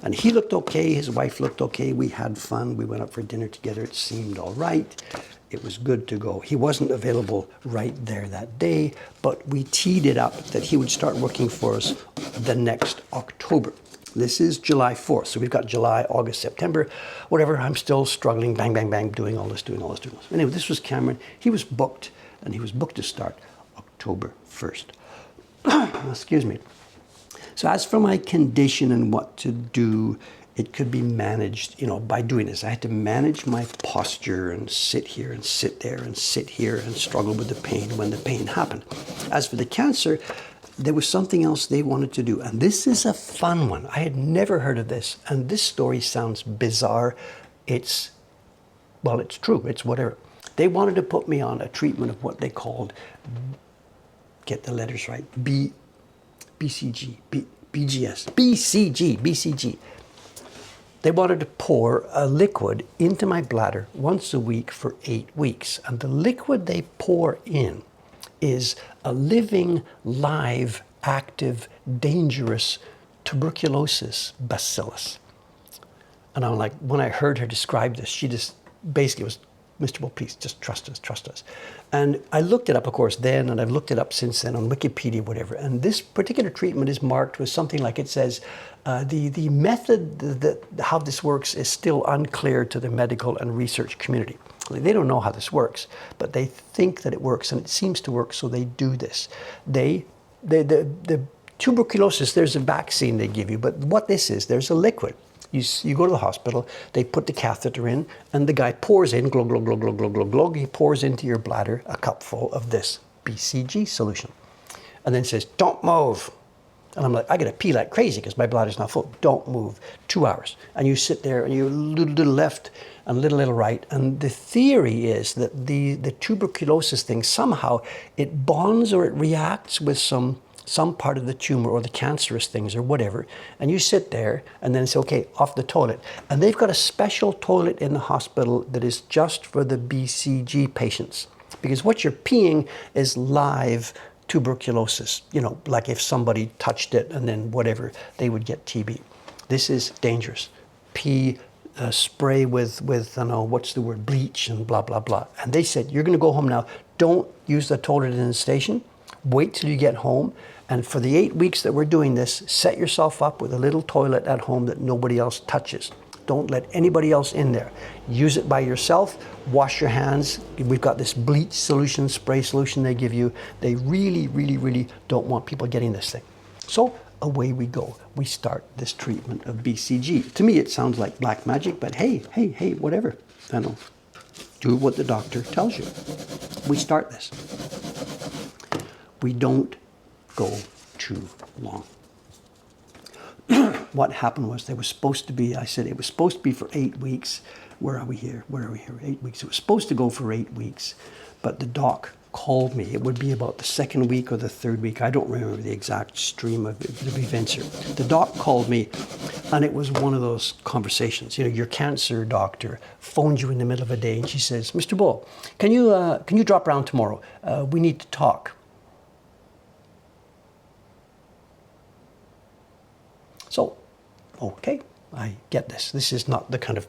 and he looked okay, his wife looked okay, we had fun, we went out for dinner together, it seemed all right. It was good to go. He wasn't available right there that day, but we teed it up that he would start working for us the next October. This is July 4th, so we've got July, August, September, whatever. I'm still struggling, bang, bang, bang, doing all this. Anyway, this was Cameron. He was booked, and he was booked to start October 1st. Excuse me. So as for my condition and what to do, it could be managed, by doing this. I had to manage my posture and sit here and sit there and sit here and struggle with the pain when the pain happened. As for the cancer, there was something else they wanted to do. And this is a fun one. I had never heard of this. And this story sounds bizarre. It's true. It's whatever. They wanted to put me on a treatment of what they called, get the letters right, BCG. They wanted to pour a liquid into my bladder once a week for 8 weeks. And the liquid they pour in is a living, live, active, dangerous tuberculosis bacillus. And I'm like, when I heard her describe this, she just basically was, Mr. Bull, please, just trust us. And I looked it up, of course, then, and I've looked it up since then on Wikipedia, whatever. And this particular treatment is marked with something like, it says, the method, how this works is still unclear to the medical and research community. They don't know how this works, but they think that it works, and it seems to work, so they do this. The tuberculosis, there's a vaccine they give you, but what this is, there's a liquid. You go to the hospital, they put the catheter in, and the guy pours in, glug, glug, glug, glug, glug, glug, glug. He pours into your bladder a cupful of this BCG solution. And then says, don't move. And I'm like, I gotta pee like crazy because my bladder's not full. Don't move. 2 hours. And you sit there and you little left and little right. And the theory is that the tuberculosis thing, somehow it bonds or it reacts with some part of the tumor or the cancerous things or whatever, and you sit there and then say, okay, off the toilet. And they've got a special toilet in the hospital that is just for the BCG patients, because what you're peeing is live tuberculosis, like if somebody touched it and then whatever, they would get TB. This is dangerous. Pee, spray with I don't know, what's the word, bleach and blah, blah, blah. And they said, you're gonna go home now. Don't use the toilet in the station. Wait till you get home, and for the 8 weeks that we're doing this, set yourself up with a little toilet at home that nobody else touches. Don't let anybody else in there. Use it by yourself, wash your hands. We've got this bleach solution, spray solution they give you. They really, really, really don't want people getting this thing. So away we go. We start this treatment of BCG. To me, it sounds like black magic, but hey, whatever. I know. Do what the doctor tells you. We start this. We don't go too long. What happened was there was supposed to be, I said it was supposed to be for 8 weeks. Where are we here? 8 weeks. It was supposed to go for 8 weeks, but the doc called me. It would be about the second week or the third week. I don't remember the exact stream of the events here. The doc called me, and it was one of those conversations. Your cancer doctor phones you in the middle of a day, and she says, Mr. Bull, can you drop around tomorrow? We need to talk. So, okay, I get this. This is not the kind of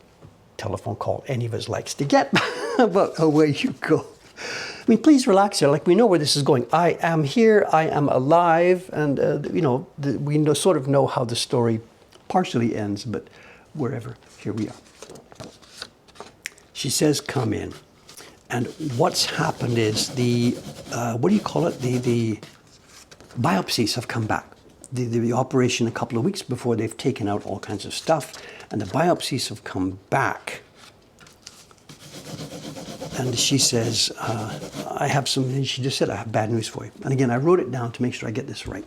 telephone call any of us likes to get, but away you go. I mean, please relax here. Like, we know where this is going. I am here. I am alive. And, we sort of know how the story partially ends, but wherever, here we are. She says, come in. And what's happened is the biopsies have come back. The operation a couple of weeks before, they've taken out all kinds of stuff, and the biopsies have come back. And she says, I have some, and she just said, I have bad news for you. And again, I wrote it down to make sure I get this right.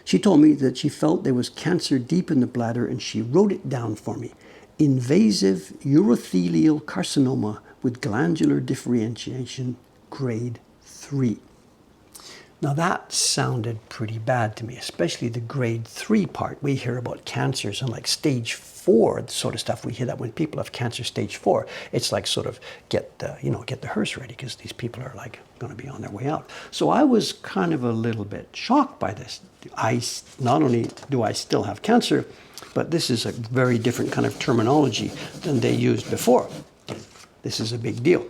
She told me that she felt there was cancer deep in the bladder, and she wrote it down for me. Invasive urothelial carcinoma with glandular differentiation, grade 3. Now that sounded pretty bad to me, especially the grade 3 part. We hear about cancers and like stage 4 sort of stuff. We hear that when people have cancer stage 4, it's like sort of get the hearse ready, because these people are like going to be on their way out. So I was kind of a little bit shocked by this. Not only do I still have cancer, but this is a very different kind of terminology than they used before. This is a big deal.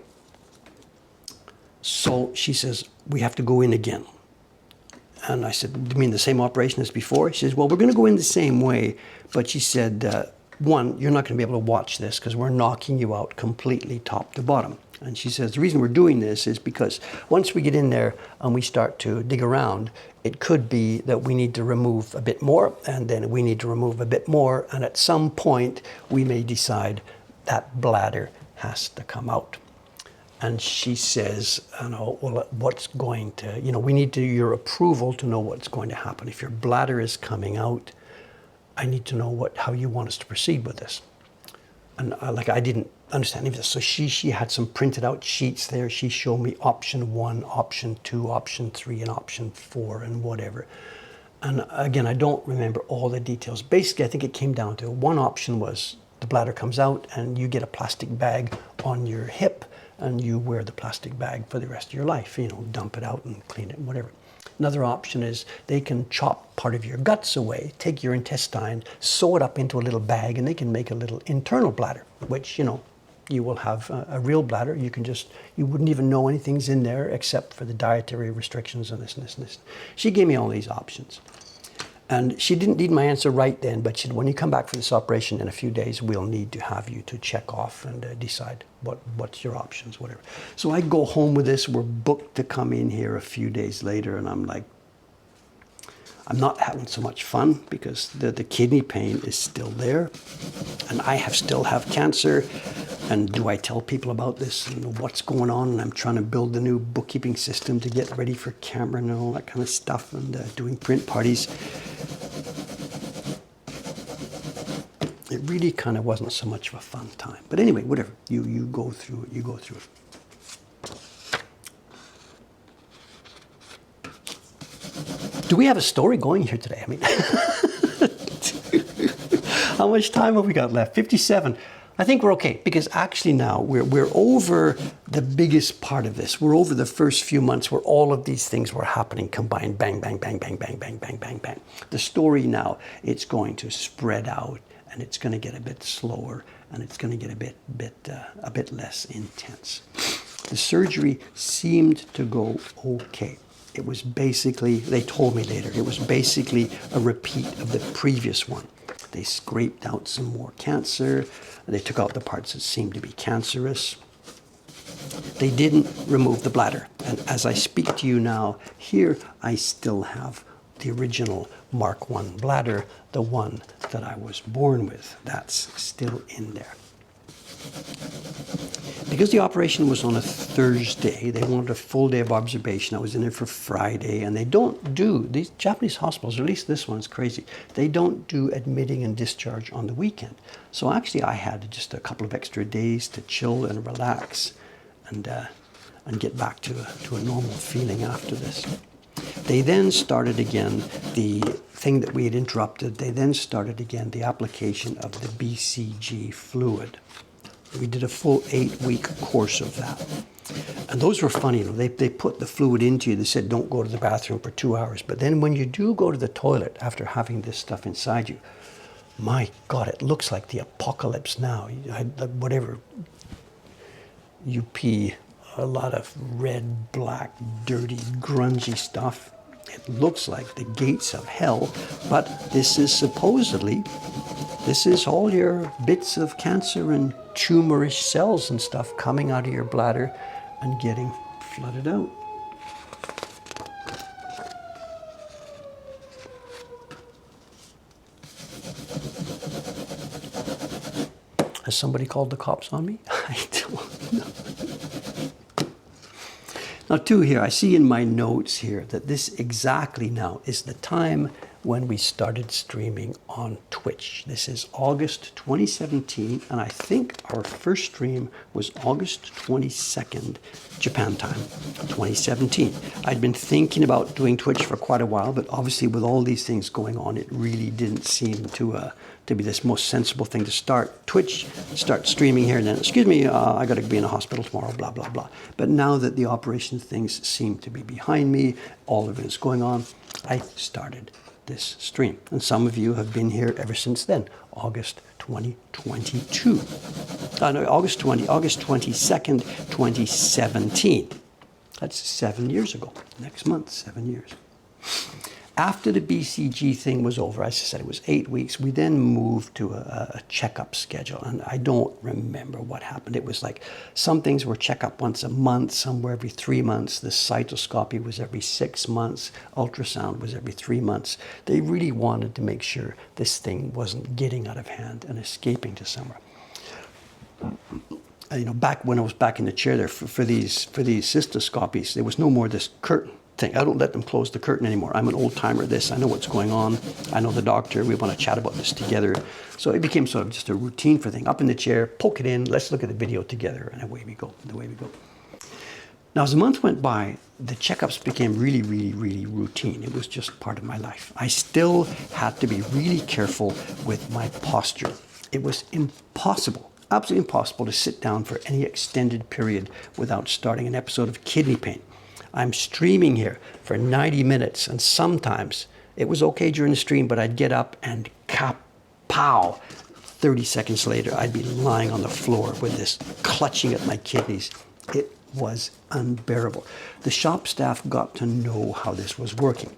So she says, we have to go in again. And I said, do you mean the same operation as before? She says, well, we're going to go in the same way. But she said, one, you're not going to be able to watch this because we're knocking you out completely top to bottom. And she says, the reason we're doing this is because once we get in there and we start to dig around, it could be that we need to remove a bit more, and then we need to remove a bit more, and at some point we may decide that bladder has to come out. And she says, well, what's going to, we need your approval to know what's going to happen. If your bladder is coming out, I need to know how you want us to proceed with this. And I didn't understand any of this. So she had some printed out sheets there. She showed me option 1, option 2, option 3, and option 4, and whatever. And again, I don't remember all the details. Basically, I think it came down to one option was the bladder comes out and you get a plastic bag on your hip and you wear the plastic bag for the rest of your life. Dump it out and clean it, whatever. Another option is they can chop part of your guts away, take your intestine, sew it up into a little bag, and they can make a little internal bladder, which, you will have a real bladder. You wouldn't even know anything's in there except for the dietary restrictions and this and this and this. She gave me all these options. And she didn't need my answer right then, but she said, when you come back for this operation in a few days, we'll need to have you to check off and decide what's your options, whatever. So I go home with this. We're booked to come in here a few days later, and I'm like, I'm not having so much fun because the kidney pain is still there, and I still have cancer. And do I tell people about this and what's going on? And I'm trying to build the new bookkeeping system to get ready for camera and all that kind of stuff, and doing print parties. It really kind of wasn't so much of a fun time. But anyway, whatever. You go through it. You go through it. Do we have a story going here today? I mean, how much time have we got left? 57. I think we're okay, because actually now we're over the biggest part of this. We're over the first few months where all of these things were happening combined. Bang, bang, bang, bang, bang, bang, bang, bang, bang. The story now, it's going to spread out, and it's going to get a bit slower, and it's going to get a bit less intense. The surgery seemed to go okay. It was basically, they told me later, it was basically a repeat of the previous one. They scraped out some more cancer. They took out the parts that seemed to be cancerous. They didn't remove the bladder. And as I speak to you now, here I still have the original Mark I bladder, the one that I was born with. That's still in there. Because the operation was on a Thursday, they wanted a full day of observation. I was in there for Friday, and they don't do, these Japanese hospitals, or at least this one's crazy, they don't do admitting and discharge on the weekend. So actually I had just a couple of extra days to chill and relax and get back to a normal feeling after this. They then started again the thing that we had interrupted. They then started again the application of the BCG fluid. We did a full 8-week course of that. And those were funny. They put the fluid into you. They said, don't go to the bathroom for 2 hours. But then when you do go to the toilet after having this stuff inside you, my God, it looks like the apocalypse now. Whatever, you pee a lot of red, black, dirty, grungy stuff. It looks like the gates of hell, but this is all your bits of cancer and tumorish cells and stuff coming out of your bladder and getting flooded out. Has somebody called the cops on me? I don't know. Now, too, here, I see in my notes here that this exactly now is the time when we started streaming on Twitch. This is August 2017, and I think our first stream was August 22nd, Japan time, 2017. I'd been thinking about doing Twitch for quite a while, but obviously with all these things going on, it really didn't seem to be this most sensible thing to start Twitch, start streaming here, and then, excuse me, I got to be in a hospital tomorrow, blah, blah, blah. But now that the operation things seem to be behind me, all of it is going on, I started this stream. And some of you have been here ever since then, August 2022. August 22nd, 2017. That's 7 years ago. Next month, 7 years. After the BCG thing was over, as I said, it was 8 weeks, we then moved to a checkup schedule. And I don't remember what happened. It was like some things were checkup once a month, some were every 3 months. The cytoscopy was every 6 months. Ultrasound was every 3 months. They really wanted to make sure this thing wasn't getting out of hand and escaping to somewhere. You know, back when I was back in the chair there for these cystoscopies, there was no more this curtain thing. I don't let them close the curtain anymore. I'm an old timer at this. I know what's going on. I know the doctor. We want to chat about this together. So it became sort of just a routine for thing. Up in the chair, poke it in, let's look at the video together, and away we go, and away we go. Now, as the months went by, the checkups became really, really, really routine. It was just part of my life. I still had to be really careful with my posture. It was impossible, absolutely impossible to sit down for any extended period without starting an episode of kidney pain. I'm streaming here for 90 minutes, and sometimes it was okay during the stream, but I'd get up and kapow! 30 seconds later, I'd be lying on the floor with this clutching at my kidneys. It was unbearable. The shop staff got to know how this was working.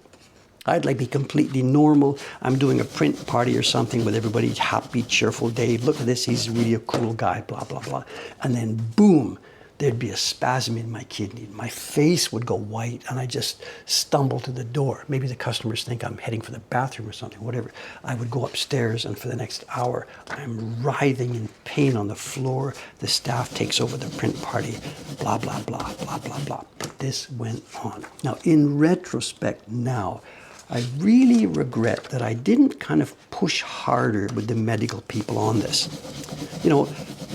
I'd like be completely normal. I'm doing a print party or something with everybody happy, cheerful. Dave, look at this, he's really a cool guy, blah, blah, blah. And then boom, there'd be a spasm in my kidney. My face would go white and I just stumble to the door. Maybe the customers think I'm heading for the bathroom or something, whatever. I would go upstairs and for the next hour, I'm writhing in pain on the floor. The staff takes over the print party, blah, blah, blah, blah, blah, blah. This went on. Now, in retrospect now, I really regret that I didn't kind of push harder with the medical people on this. You know,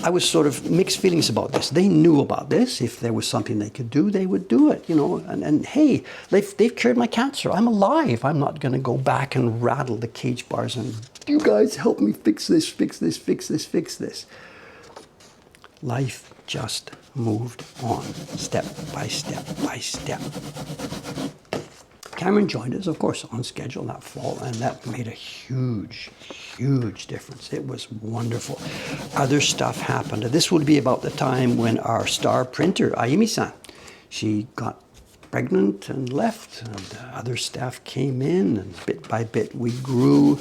I was sort of mixed feelings about this. They knew about this. If there was something they could do, they would do it, you know. And hey, they've cured my cancer. I'm alive. I'm not going to go back and rattle the cage bars and, you guys help me fix this, fix this, fix this, fix this. Life just moved on, step by step by step. Cameron joined us, of course, on schedule that fall, and that made a huge, huge difference. It was wonderful. Other stuff happened. This would be about the time when our star printer, Ayumi-san, she got pregnant and left, and other staff came in, and bit by bit we grew.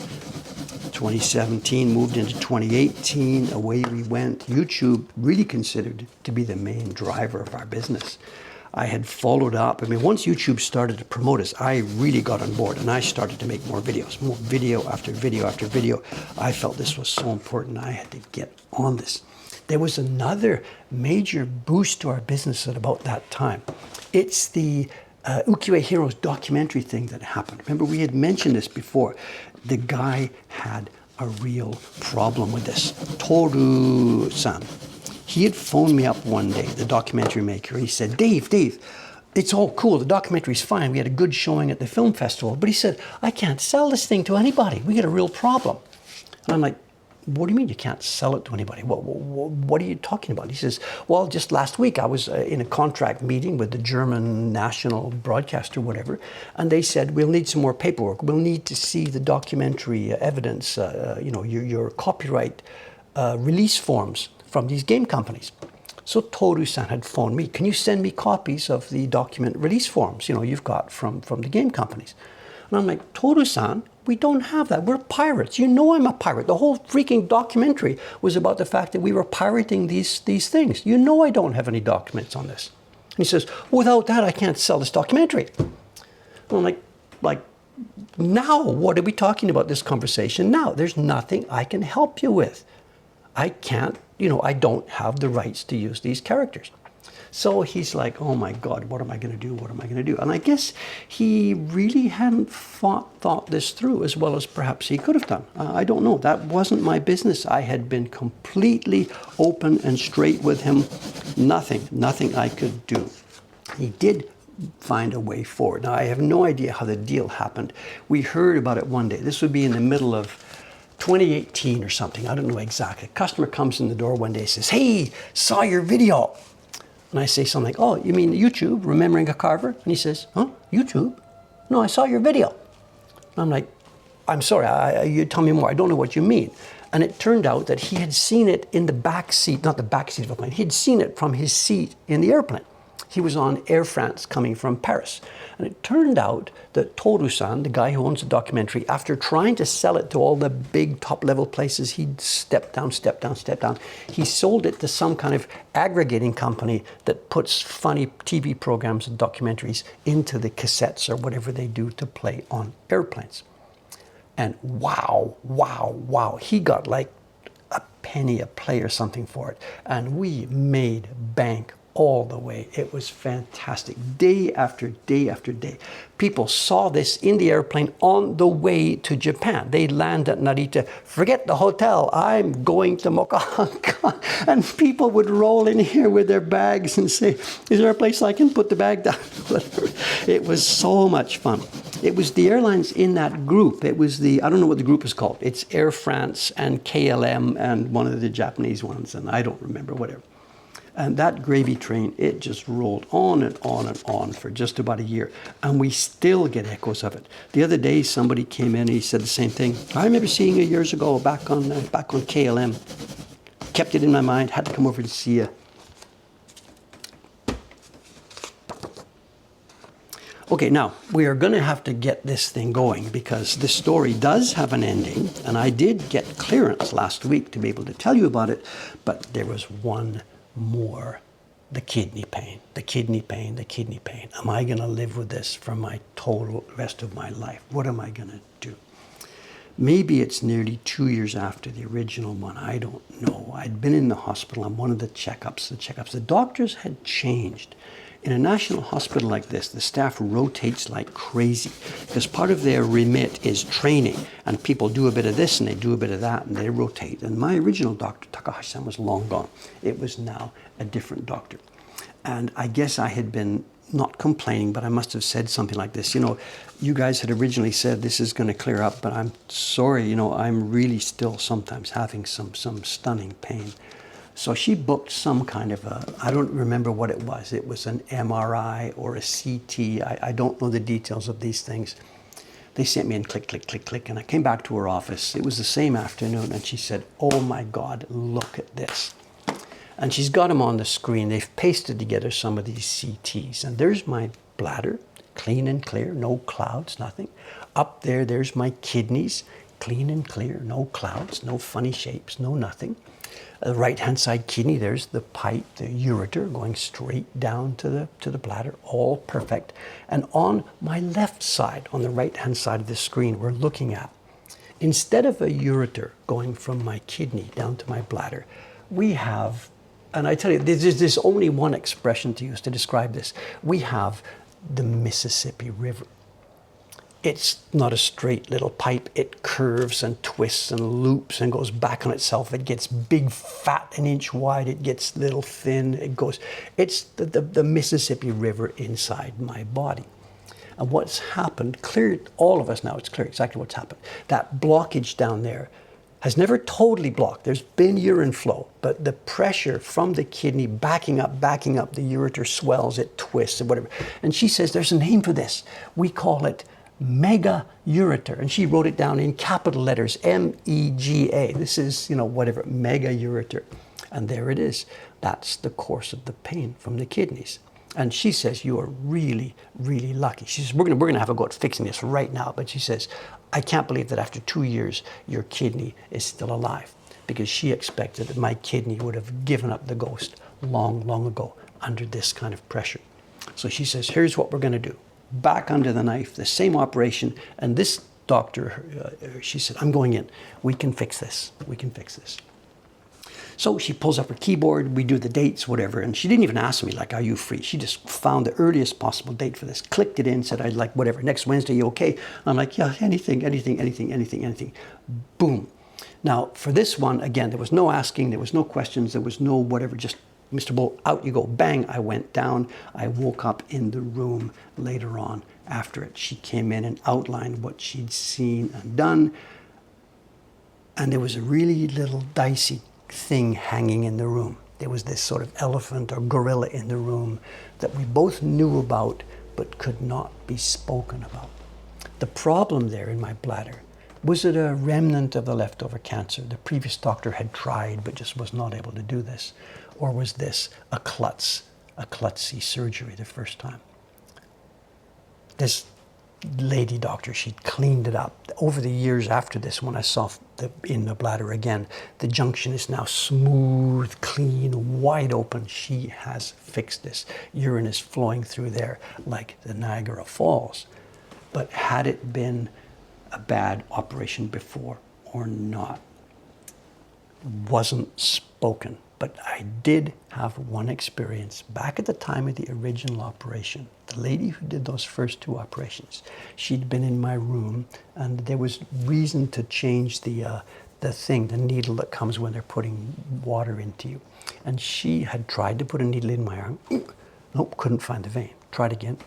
2017 moved into 2018, away we went. YouTube really considered to be the main driver of our business. I had followed up. I mean, once YouTube started to promote us, I really got on board and I started to make more videos, more video after video after video. I felt this was so important. I had to get on this. There was another major boost to our business at about that time. It's the Ukiyo-e Heroes documentary thing that happened. Remember, we had mentioned this before. The guy had a real problem with this. Toru-san. He had phoned me up one day, the documentary maker. He said, Dave, it's all cool. The documentary's fine. We had a good showing at the film festival. But he said, I can't sell this thing to anybody. We got a real problem. And I'm like, what do you mean you can't sell it to anybody? What are you talking about? He says, well, just last week I was in a contract meeting with the German national broadcaster, whatever, and they said, we'll need some more paperwork. We'll need to see the documentary evidence, your copyright release forms from these game companies. So Toru-san had phoned me, can you send me copies of the document release forms, you've got from the game companies? And I'm like, Toru-san, we don't have that. We're pirates. You know I'm a pirate. The whole freaking documentary was about the fact that we were pirating these things. You know I don't have any documents on this. And he says, without that, I can't sell this documentary. And I'm like, now what are we talking about this conversation now? There's nothing I can help you with. I can't, I don't have the rights to use these characters. So he's like, oh my God, what am I going to do? What am I going to do? And I guess he really hadn't thought this through as well as perhaps he could have done. I don't know. That wasn't my business. I had been completely open and straight with him. Nothing I could do. He did find a way forward. Now, I have no idea how the deal happened. We heard about it one day. This would be in the middle of 2018 or something. I don't know exactly. A customer comes in the door one day and says, hey, saw your video. And I say something like, oh, you mean YouTube, Remembering a Carver? And he says, huh, YouTube? No, I saw your video. And I'm like, I'm sorry, you tell me more. I don't know what you mean. And it turned out that he had seen it in the back seat, not the back seat of a plane. He'd seen it from his seat in the airplane. He was on Air France coming from Paris. And it turned out that Toru-san, the guy who owns the documentary, after trying to sell it to all the big top-level places, he'd step down. He sold it to some kind of aggregating company that puts funny TV programs and documentaries into the cassettes or whatever they do to play on airplanes. And wow, he got like a penny a play or something for it. And we made bank all the way. It was fantastic. Day after day after day. People saw this in the airplane on the way to Japan. They land at Narita. Forget the hotel. I'm going to Mokuhanka. And people would roll in here with their bags and say, is there a place I can put the bag down? It was so much fun. It was the airlines in that group. It was the, I don't know what the group is called. It's Air France and KLM and one of the Japanese ones. And I don't remember, whatever. And that gravy train, it just rolled on and on and on for just about a year. And we still get echoes of it. The other day, somebody came in and he said the same thing. I remember seeing you years ago back on KLM. Kept it in my mind, had to come over to see you. Okay, now, we are going to have to get this thing going because this story does have an ending. And I did get clearance last week to be able to tell you about it. But there was one more, the kidney pain. Am I going to live with this for my total rest of my life? What am I going to do? Maybe it's nearly 2 years after the original one. I don't know. I'd been in the hospital on one of the checkups. The doctors had changed. In a national hospital like this, the staff rotates like crazy because part of their remit is training, and people do a bit of this and they do a bit of that and they rotate. And my original doctor, Takahashi-san, was long gone. It was now a different doctor. And I guess I had been not complaining, but I must have said something like this. You know, you guys had originally said this is going to clear up, but I'm sorry, you know, I'm really still sometimes having some stunning pain. So she booked some kind of a, I don't remember what it was. It was an MRI or a CT. I don't know the details of these things. They sent me in click. And I came back to her office. It was the same afternoon. And she said, oh my God, look at this. And she's got them on the screen. They've pasted together some of these CTs. And there's my bladder, clean and clear, no clouds, nothing. Up there, there's my kidneys, clean and clear, no clouds, no funny shapes, no nothing. The right-hand side kidney, there's the pipe, the ureter going straight down to the bladder, all perfect. And on my left side, on the right-hand side of the screen, we're looking at, instead of a ureter going from my kidney down to my bladder, we have, and I tell you, there's only one expression to use to describe this. We have the Mississippi River. It's not a straight little pipe. It curves and twists and loops and goes back on itself. It gets big, fat, an inch wide. It gets little, thin. It goes. It's the Mississippi River inside my body. And what's happened, clear, all of us now, it's clear exactly what's happened. That blockage down there has never totally blocked. There's been urine flow, but the pressure from the kidney backing up, the ureter swells, it twists and whatever. And she says there's a name for this. We call it mega ureter, and she wrote it down in capital letters, MEGA. This is, you know, whatever, mega ureter. And there it is. That's the course of the pain from the kidneys. And she says, you are really, really lucky. She says, we're gonna have a go at fixing this right now. But she says, I can't believe that after 2 years, your kidney is still alive. Because she expected that my kidney would have given up the ghost long, long ago under this kind of pressure. So she says, here's what we're gonna do. Back under the knife, the same operation, and this doctor, she said, I'm going in. We can fix this. So she pulls up her keyboard, we do the dates, whatever, and she didn't even ask me, like, are you free? She just found the earliest possible date for this, clicked it in, said, I'd like whatever, next Wednesday, you okay? I'm like, yeah, anything. Boom. Now, for this one, again, there was no asking, there was no questions, there was no whatever, just Mr. Bull, out you go. Bang, I went down. I woke up in the room later on after it. She came in and outlined what she'd seen and done. And there was a really little dicey thing hanging in the room. There was this sort of elephant or gorilla in the room that we both knew about but could not be spoken about. The problem there in my bladder, was it a remnant of the leftover cancer? The previous doctor had tried but just was not able to do this. Or was this a klutz, a klutzy surgery the first time. This lady doctor, she cleaned it up. Over the years after this, when I saw in the bladder again, the junction is now smooth, clean, wide open. She has fixed this. Urine is flowing through there like the Niagara Falls. But had it been a bad operation before or not? Wasn't spoken. But I did have one experience back at the time of the original operation. The lady who did those first 2 operations, she'd been in my room, and there was reason to change the needle that comes when they're putting water into you. And she had tried to put a needle in my arm. Nope, couldn't find the vein. Tried again.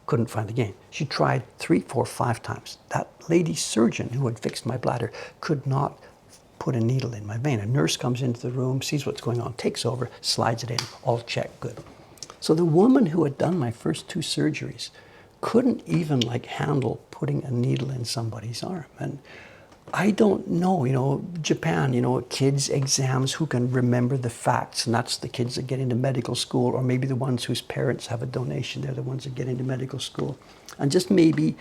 Couldn't find the vein. She tried 3, 4, 5 times. That lady surgeon who had fixed my bladder could not put a needle in my vein. A nurse comes into the room, sees what's going on, takes over, slides it in, all checked, good. So the woman who had done my first 2 surgeries couldn't even handle putting a needle in somebody's arm. And I don't know, Japan, kids' exams, who can remember the facts, and that's the kids that get into medical school, or maybe the ones whose parents have a donation, they're the ones that get into medical school. And just maybe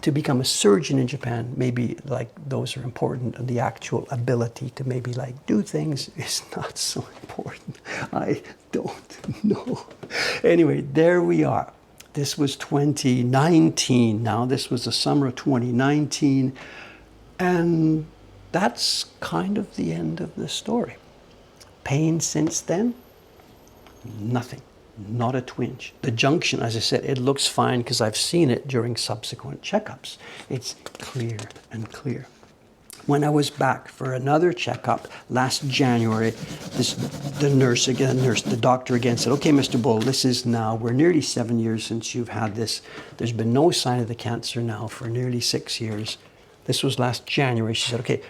to become a surgeon in Japan, maybe those are important, and the actual ability to maybe do things is not so important. I don't know. Anyway, there we are. This was 2019 now. This was the summer of 2019. And that's kind of the end of the story. Pain since then? Nothing. Not a twinge. The junction, as I said, it looks fine because I've seen it during subsequent checkups. It's clear and clear. When I was back for another checkup last January, the doctor again said, okay, Mr. Bull, we're nearly 7 years since you've had this. There's been no sign of the cancer now for nearly 6 years. This was last January. She said, okay,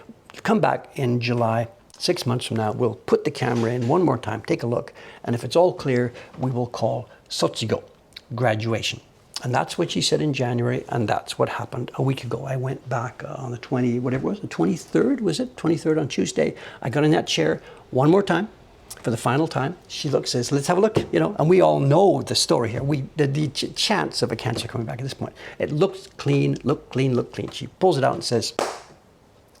come back in July. 6 months from now, we'll put the camera in one more time, take a look, and if it's all clear, we will call Sotsigo, graduation. And that's what she said in January, and that's what happened a week ago. I went back on the 23rd, was it? 23rd on Tuesday. I got in that chair one more time, for the final time. She says, let's have a look, and we all know the story here. The chance of a cancer coming back at this point. It looks clean, look clean. She pulls it out and says,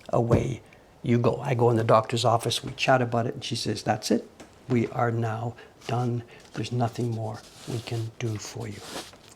away you go. I go in the doctor's office, we chat about it, and she says, that's it. We are now done. There's nothing more we can do for you.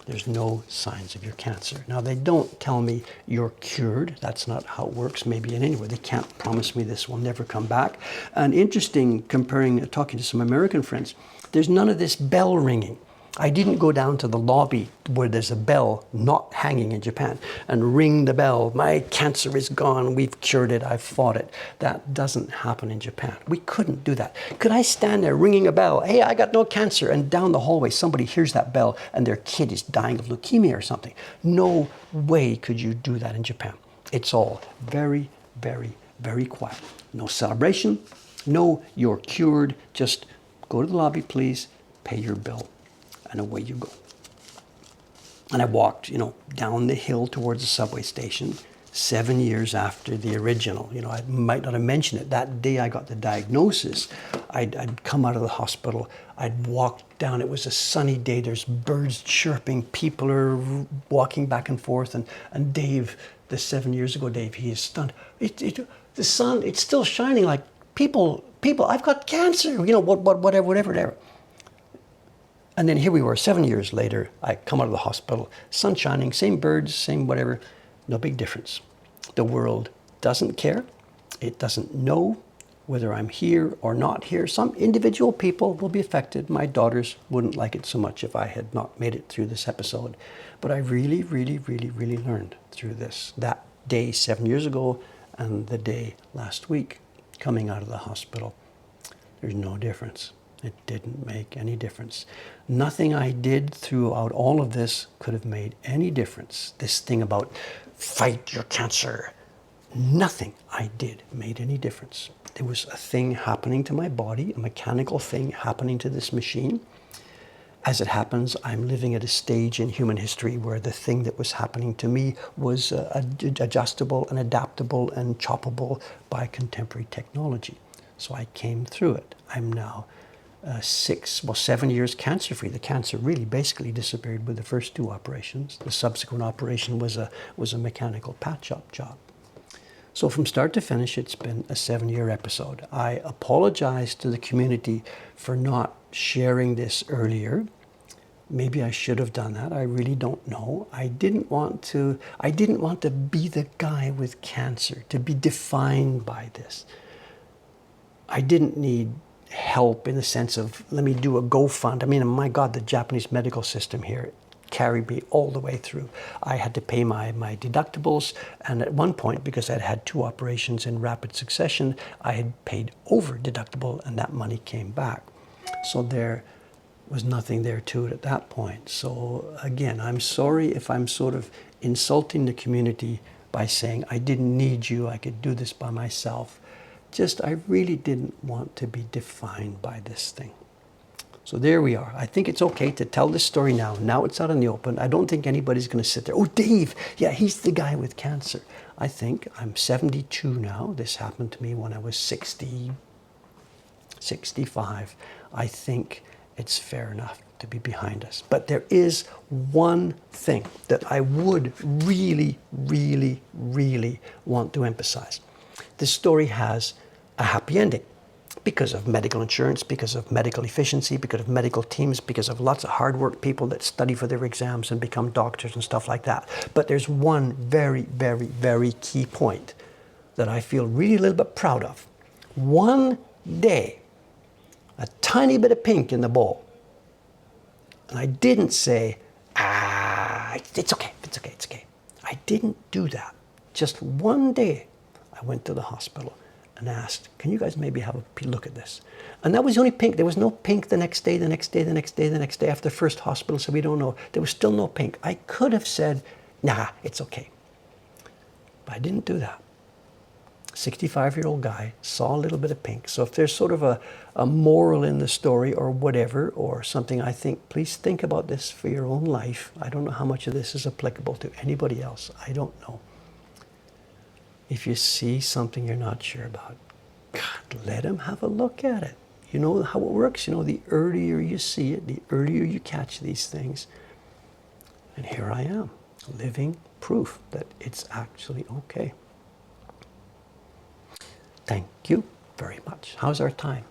There's no signs of your cancer. Now, they don't tell me you're cured. That's not how it works. Maybe in any way. They can't promise me this will never come back. And interesting, talking to some American friends, there's none of this bell ringing. I didn't go down to the lobby where there's a bell not hanging in Japan and ring the bell. My cancer is gone. We've cured it. I've fought it. That doesn't happen in Japan. We couldn't do that. Could I stand there ringing a bell? Hey, I got no cancer. And down the hallway, somebody hears that bell and their kid is dying of leukemia or something. No way could you do that in Japan. It's all very, very, very quiet. No celebration. No, you're cured. Just go to the lobby, please. Pay your bill. And away you go. And I walked, down the hill towards the subway station 7 years after the original. I might not have mentioned it. That day I got the diagnosis, I'd come out of the hospital. I'd walked down. It was a sunny day. There's birds chirping. People are walking back and forth. And Dave, 7 years ago, Dave, he is stunned. The sun, it's still shining like people, I've got cancer, whatever. And then here we were 7 years later. I come out of the hospital, sun shining, same birds, same whatever, no big difference. The world doesn't care. It doesn't know whether I'm here or not here. Some individual people will be affected. My daughters wouldn't like it so much if I had not made it through this episode. But I really, really, really, really learned through this. That day 7 years ago and the day last week coming out of the hospital. There's no difference. It didn't make any difference. Nothing I did throughout all of this could have made any difference. This thing about fight your cancer, nothing I did made any difference. There was a thing happening to my body, a mechanical thing happening to this machine. As it happens, I'm living at a stage in human history where the thing that was happening to me was adjustable and adaptable and choppable by contemporary technology. So I came through it. I'm now 7 years cancer-free. The cancer really basically disappeared with the first 2 operations. The subsequent operation was a mechanical patch-up job. So from start to finish, it's been a 7-year episode. I apologize to the community for not sharing this earlier. Maybe I should have done that. I really don't know. I didn't want to be the guy with cancer, to be defined by this. I didn't need help in the sense of, let me do a GoFund. I mean, my God, the Japanese medical system here carried me all the way through. I had to pay my deductibles, and at one point, because I'd had 2 operations in rapid succession, I had paid over deductible, and that money came back. So there was nothing there to it at that point. So again, I'm sorry if I'm sort of insulting the community by saying I didn't need you, I could do this by myself. Just, I really didn't want to be defined by this thing. So there we are. I think it's okay to tell this story now. Now it's out in the open. I don't think anybody's going to sit there, oh, Dave, yeah, he's the guy with cancer. I think I'm 72 now. This happened to me when I was 60, 65. I think it's fair enough to be behind us. But there is one thing that I would really, really, really want to emphasize. This story has a happy ending because of medical insurance, because of medical efficiency, because of medical teams, because of lots of hard work people that study for their exams and become doctors and stuff like that. But there's one very, very, very key point that I feel really a little bit proud of. One day, a tiny bit of pink in the bowl. And I didn't say, it's okay, it's okay, it's okay. I didn't do that. Just one day, I went to the hospital and asked, can you guys maybe have a look at this? And that was the only pink. There was no pink the next day, the next day, the next day, the next day after the first hospital, so we don't know. There was still no pink. I could have said, nah, it's okay. But I didn't do that. 65-year-old guy saw a little bit of pink. So if there's sort of a moral in the story or whatever, or something, I think, please think about this for your own life. I don't know how much of this is applicable to anybody else. I don't know. If you see something you're not sure about, God, let him have a look at it. You know how it works. You know, the earlier you see it, the earlier you catch these things. And here I am, living proof that it's actually okay. Thank you very much. How's our time?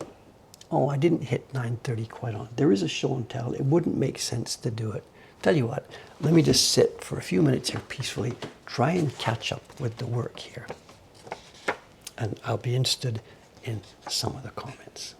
Oh, I didn't hit 9:30 quite on. There is a show and tell. It wouldn't make sense to do it. Tell you what, let me just sit for a few minutes here peacefully, try and catch up with the work here. And I'll be interested in some of the comments.